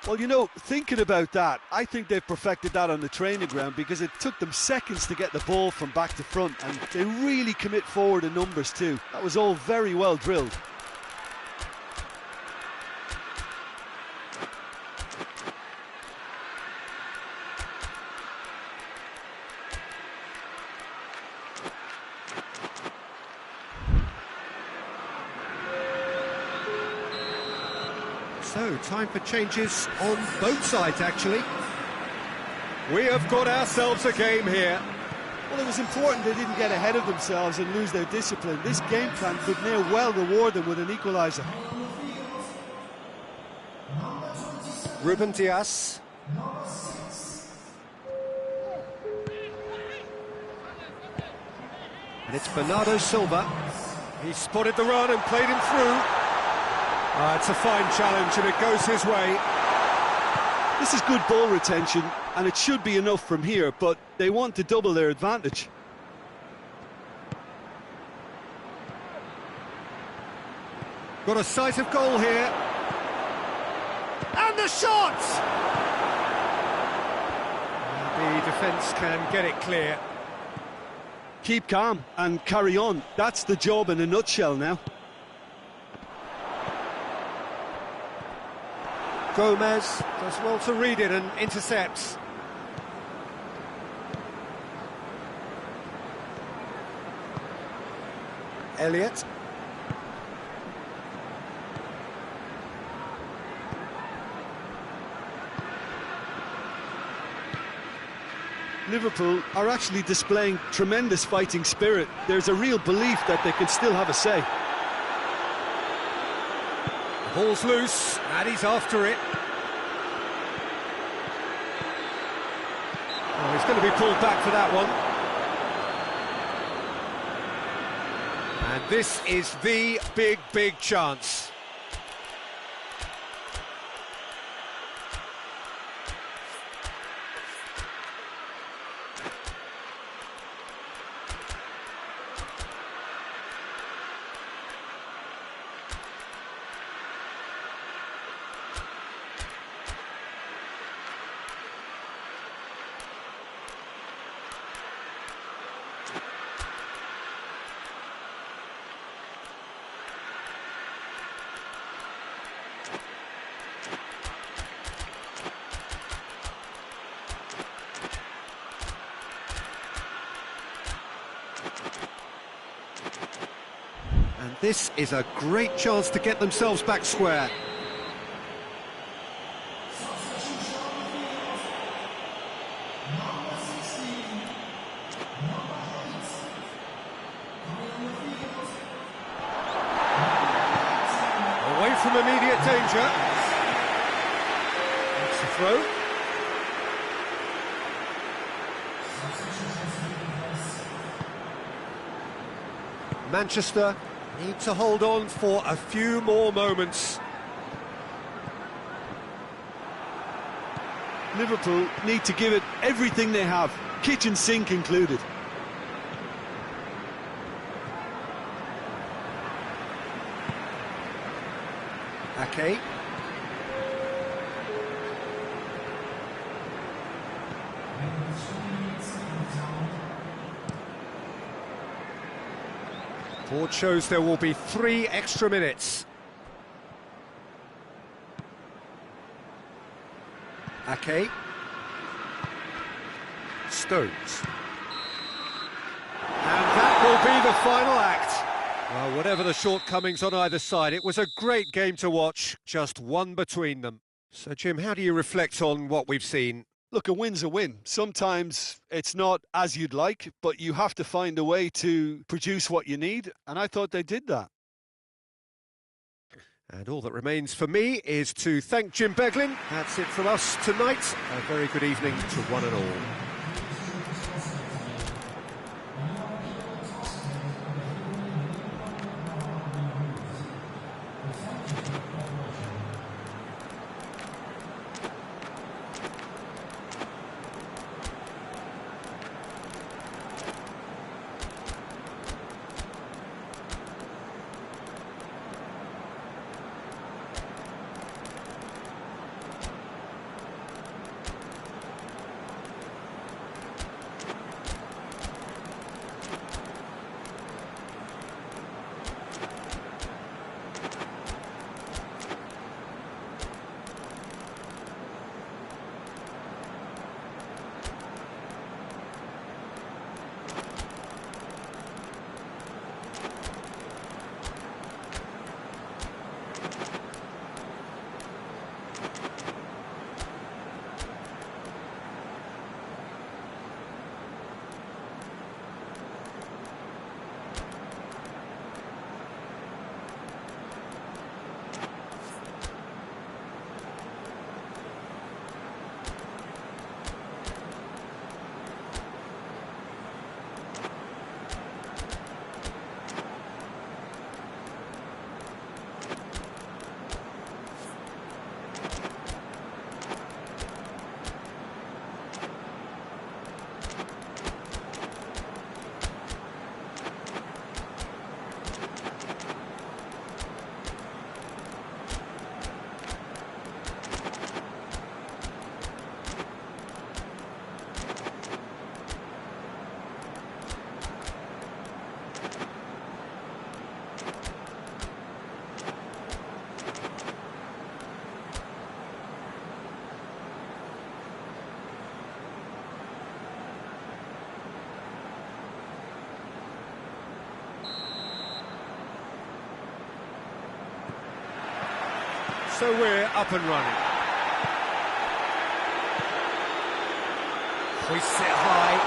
Well, you know, thinking about that, I think they've perfected that on the training ground because it took them seconds to get the ball from back to front, and they really commit forward in numbers too. That was all very well drilled. So, time for changes on both sides, actually. We have got ourselves a game here. Well, it was important they didn't get ahead of themselves and lose their discipline. This game plan could near well reward them with an equaliser. Ruben Dias. And it's Bernardo Silva. He spotted the run and played him through. It's a fine challenge and it goes his way. This is good ball retention and it should be enough from here, but they want to double their advantage. Got a sight of goal here. And the shot! The defence can get it clear. Keep calm and carry on. That's the job in a nutshell now. Gomez does well to read it and intercepts. Elliott. Liverpool are actually displaying tremendous fighting spirit. There's a real belief that they can still have a say. Ball's loose, and he's after it. Oh, he's going to be pulled back for that one. And this is the big chance. And this is a great chance to get themselves back square. Away from immediate danger. That's the throw. Manchester need to hold on for a few more moments. Liverpool need to give it everything they have, kitchen sink included. Ake. Board shows there will be 3 extra minutes. Ake. Stones. And that will be the final act. Well, whatever the shortcomings on either side, it was a great game to watch, just one between them. So, Jim, how do you reflect on what we've seen? Look, a win's a win. Sometimes it's not as you'd like, but you have to find a way to produce what you need, and I thought they did that. And all that remains for me is to thank Jim Beglin. That's it from us tonight. A very good evening to one and all. So we're up and running. Hoists it high.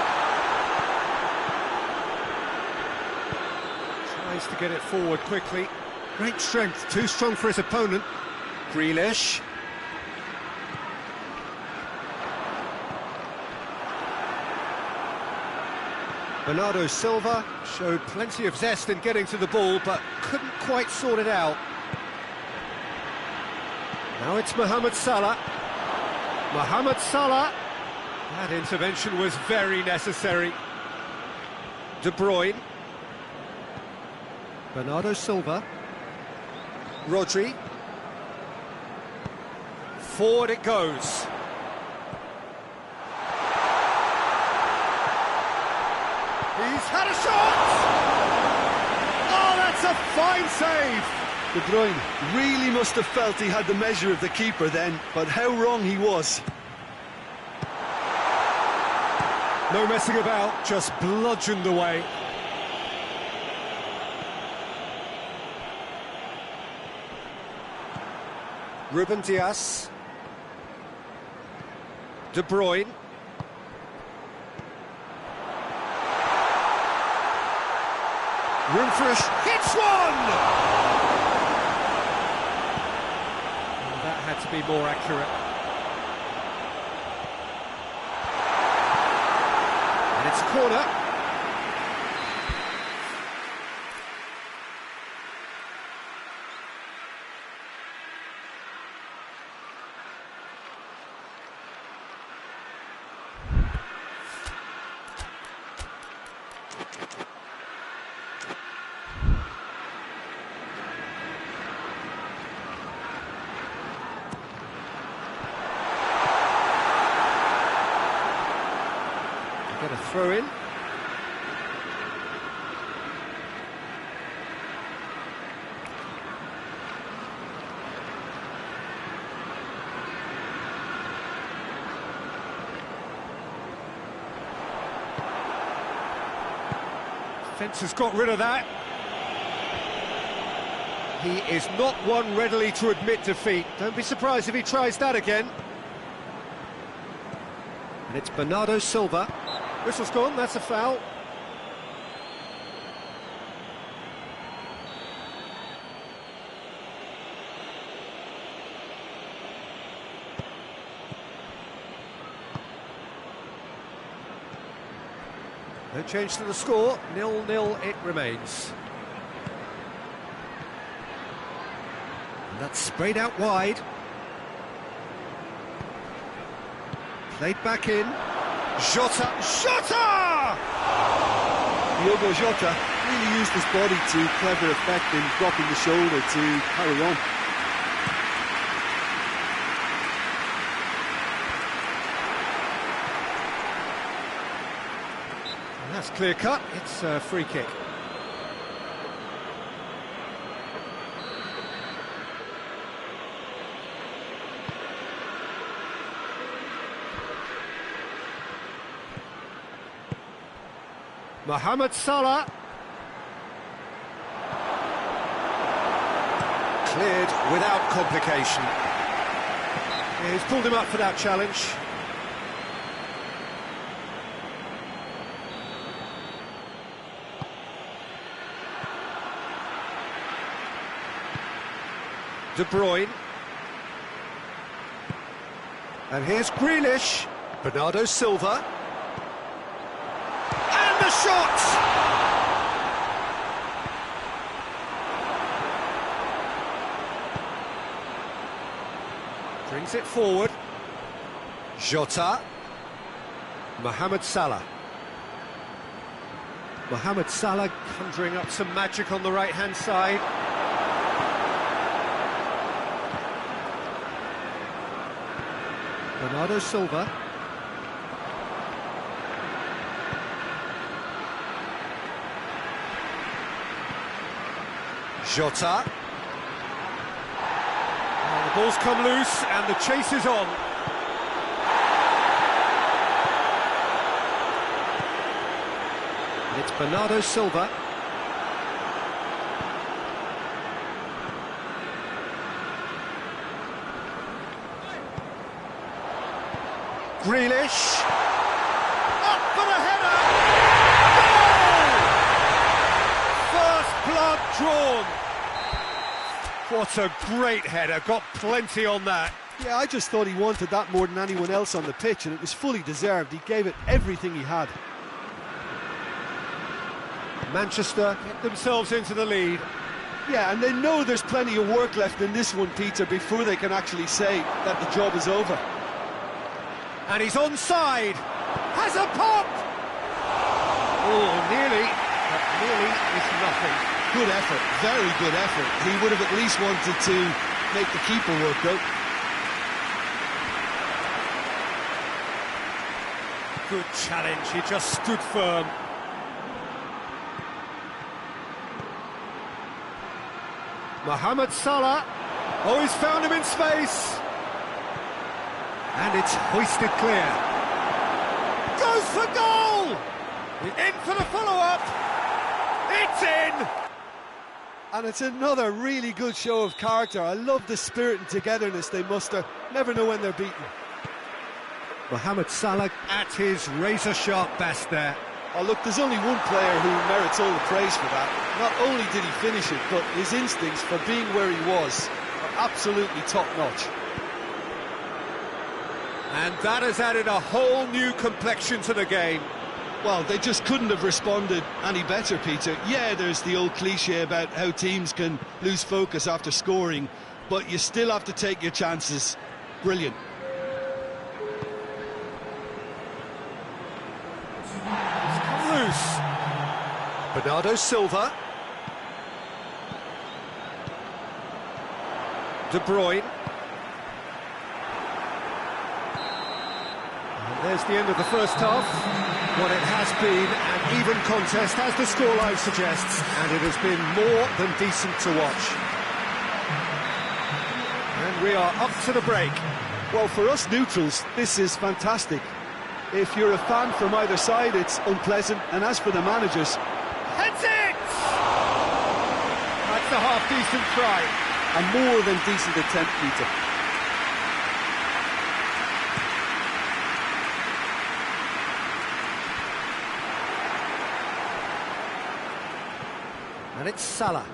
Tries to get it forward quickly. Great strength, too strong for his opponent. Grealish. Bernardo Silva showed plenty of zest in getting to the ball, but couldn't quite sort it out. Now it's Mohamed Salah. Mohamed Salah. That intervention was very necessary. De Bruyne. Bernardo Silva. Rodri. Forward it goes. He's had a shot! Oh, that's a fine save! De Bruyne really must have felt he had the measure of the keeper then, but how wrong he was. No messing about, just bludgeoned away. Ruben Dias. De Bruyne. Room for a hits one! Oh, that had to be more accurate. And it's a corner. Get a throw in. Defence has got rid of that. He is not one readily to admit defeat. Don't be surprised if he tries that again. And it's Bernardo Silva. Whistle's gone, that's a foul. No change to the score, 0-0 it remains. And that's sprayed out wide. Played back in. Jota! Jota! Diogo Jota really used his body to clever effect in dropping the shoulder to carry on. And that's clear cut, it's a free kick. Mohamed Salah. Cleared without complication. Yeah, he's pulled him up for that challenge. De Bruyne. And here's Grealish. Bernardo Silva. The shot! Brings it forward. Jota. Mohamed Salah. Mohamed Salah conjuring up some magic on the right-hand side. Bernardo Silva. Jota. Oh, the ball's come loose and the chase is on. And it's Bernardo Silva. Grealish. Up for the header! Goal! First blood drawn. What a great header, got plenty on that. Yeah, I just thought he wanted that more than anyone else on the pitch, and it was fully deserved. He gave it everything he had. Manchester get themselves into the lead. Yeah, and they know there's plenty of work left in this one, Peter, before they can actually say that the job is over. And he's onside. Has a pop! Oh, nearly. But nearly is nothing. Good effort, very good effort. He would have at least wanted to make the keeper work, though. Good challenge, he just stood firm. Mohamed Salah. Oh, he's found him in space. And it's hoisted clear. Goes for goal! In for the follow-up. It's in! And it's another really good show of character. I love the spirit and togetherness they muster. Never know when they're beaten. Mohamed Salah at his razor-sharp best there. Oh, look, there's only one player who merits all the praise for that. Not only did he finish it, but his instincts for being where he was are absolutely top-notch. And that has added a whole new complexion to the game. Well, they just couldn't have responded any better, Peter. Yeah, there's the old cliche about how teams can lose focus after scoring, but you still have to take your chances. Brilliant. Loose. Bernardo Silva. De Bruyne. And there's the end of the first half. What it has been an even contest, as the scoreline suggests, and it has been more than decent to watch. And we are up to the break. Well, for us neutrals, this is fantastic. If you're a fan from either side, it's unpleasant, and as for the managers... Heads it! That's a half-decent try. A more than decent attempt, Peter. And it's Salah.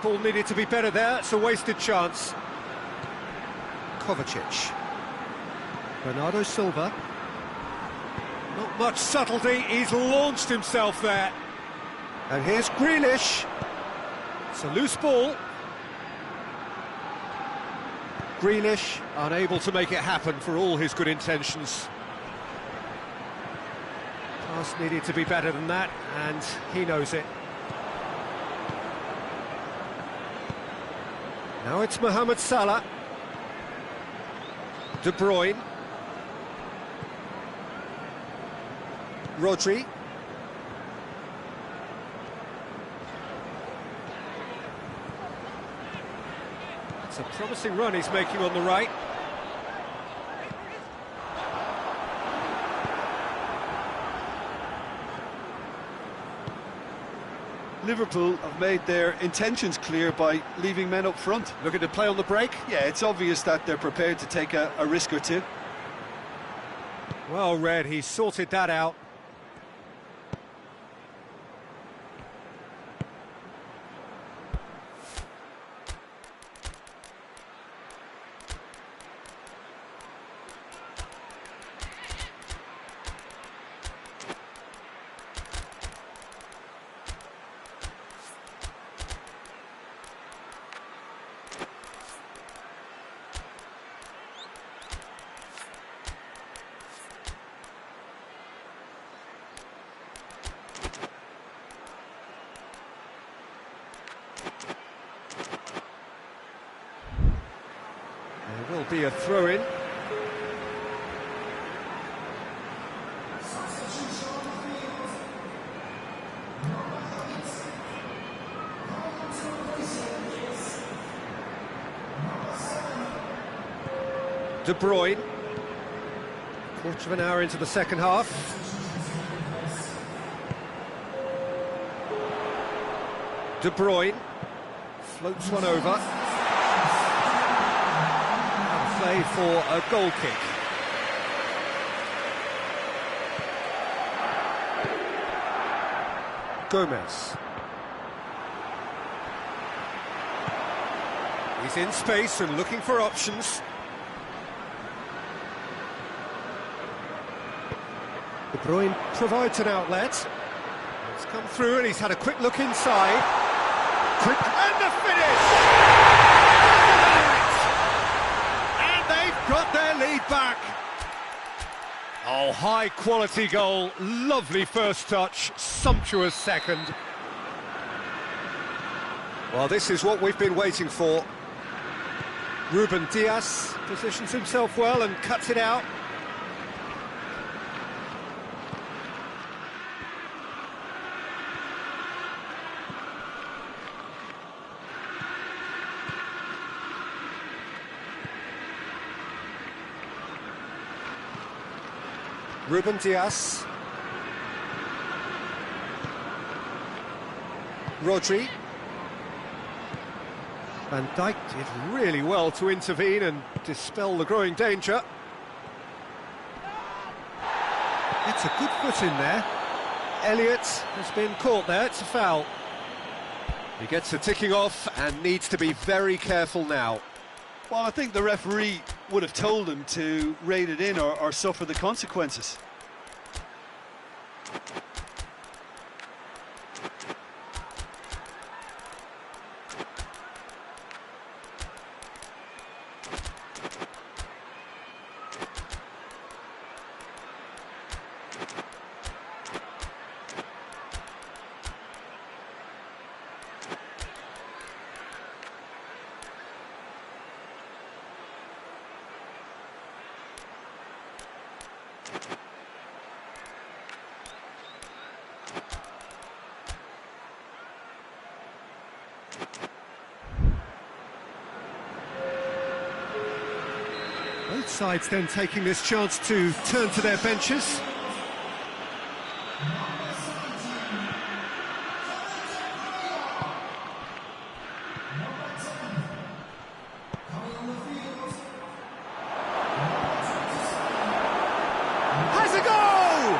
Ball needed to be better there, it's a wasted chance. Kovacic. Bernardo Silva. Not much subtlety, he's launched himself there. And here's Grealish. It's a loose ball. Grealish unable to make it happen for all his good intentions. Pass needed to be better than that, and he knows it. Now it's Mohamed Salah. De Bruyne. Rodri. It's a promising run he's making on the right. Liverpool have made their intentions clear by leaving men up front. Looking to play on the break? Yeah, it's obvious that they're prepared to take a risk or two. Well read, he sorted that out. There will be a throw-in. De Bruyne. Quarter of an hour into the second half. De Bruyne floats one over. Play play for a goal kick. Gomez. He's in space and looking for options. De Bruyne provides an outlet. It's come through and he's had a quick look inside. Quick, and the finish! And they've got their lead back. Oh, high quality goal, lovely first touch, sumptuous second. Well, this is what we've been waiting for. Ruben Dias positions himself well and cuts it out. Ruben Dias. Rodri. Van Dijk did really well to intervene and dispel the growing danger. It's a good foot in there. Elliott has been caught there, it's a foul. He gets the ticking off and needs to be very careful now. Well, I think the referee would have told him to rate it in or suffer the consequences. Both sides then taking this chance to turn to their benches. Has a go!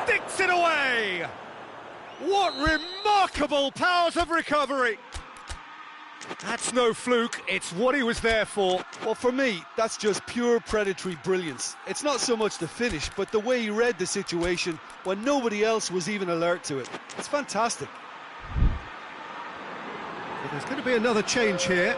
Sticks it away! What remarkable powers of recovery! That's no fluke, it's what he was there for. Well, for me, that's just pure predatory brilliance. It's not so much the finish, but the way he read the situation when nobody else was even alert to it. It's fantastic. But there's going to be another change here.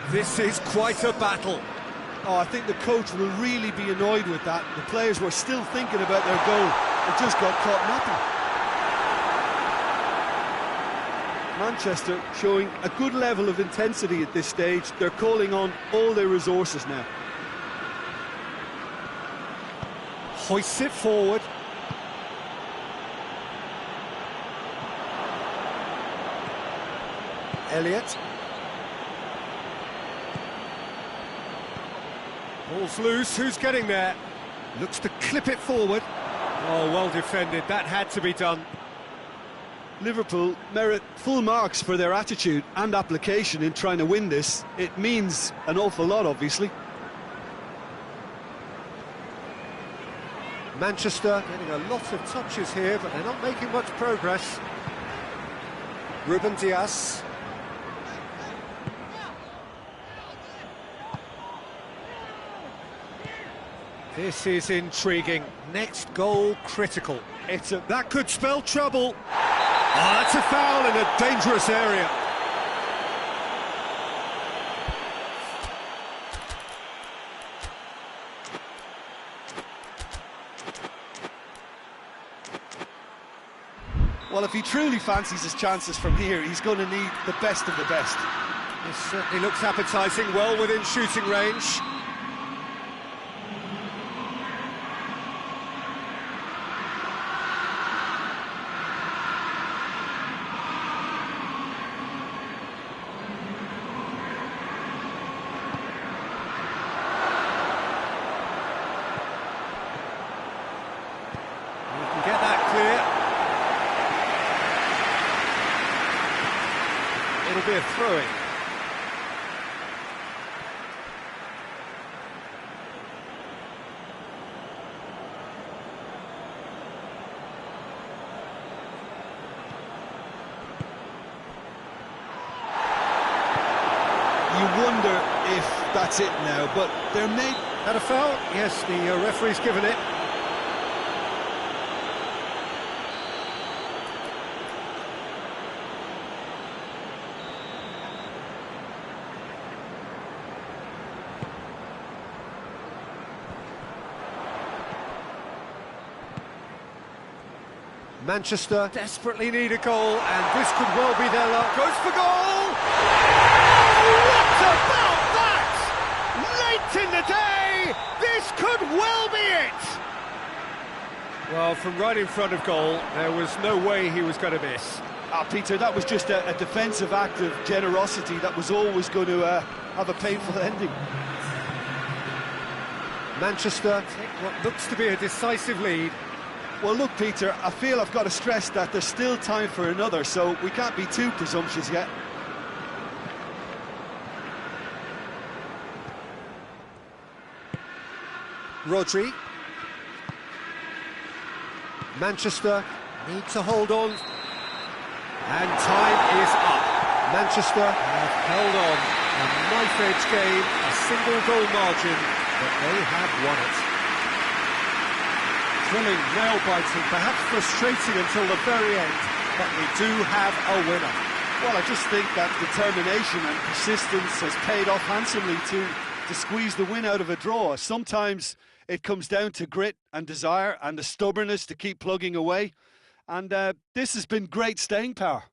This is quite a battle. Oh, I think the coach will really be annoyed with that. The players were still thinking about their goal and just got caught napping. Manchester showing a good level of intensity at this stage. They're calling on all their resources now. Hoists it forward. Elliott. Ball's loose, who's getting there? Looks to clip it forward. Oh, well defended, that had to be done. Liverpool merit full marks for their attitude and application in trying to win this. It means an awful lot, obviously. Manchester getting a lot of touches here, but they're not making much progress. Ruben Dias. This is intriguing. Next goal critical. That could spell trouble. Oh, that's a foul in a dangerous area. Well, if he truly fancies his chances from here, he's going to need the best of the best. This certainly looks appetising, well within shooting range. You can get that clear. It'll be a throw-in. You wonder if that's it now, but there may... Had a foul? Yes, the referee's given it. Manchester desperately need a goal, and this could well be their luck. Goes for goal! Oh, what about that? Late in the day, this could well be it! Well, from right in front of goal, there was no way he was going to miss. Peter, that was just a defensive act of generosity that was always going to have a painful ending. Manchester take what looks to be a decisive lead. Well, look, Peter, I feel I've got to stress that there's still time for another, so we can't be too presumptuous yet. Rodri. Manchester need to hold on. And time is up. Manchester have held on. A knife-edge game, a single goal margin, but they have won it. Thrilling, nail-biting, perhaps frustrating until the very end, but we do have a winner. Well, I just think that determination and persistence has paid off handsomely to squeeze the win out of a draw. Sometimes it comes down to grit and desire and the stubbornness to keep plugging away. And this has been great staying power.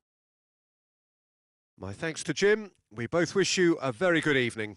My thanks to Jim. We both wish you a very good evening.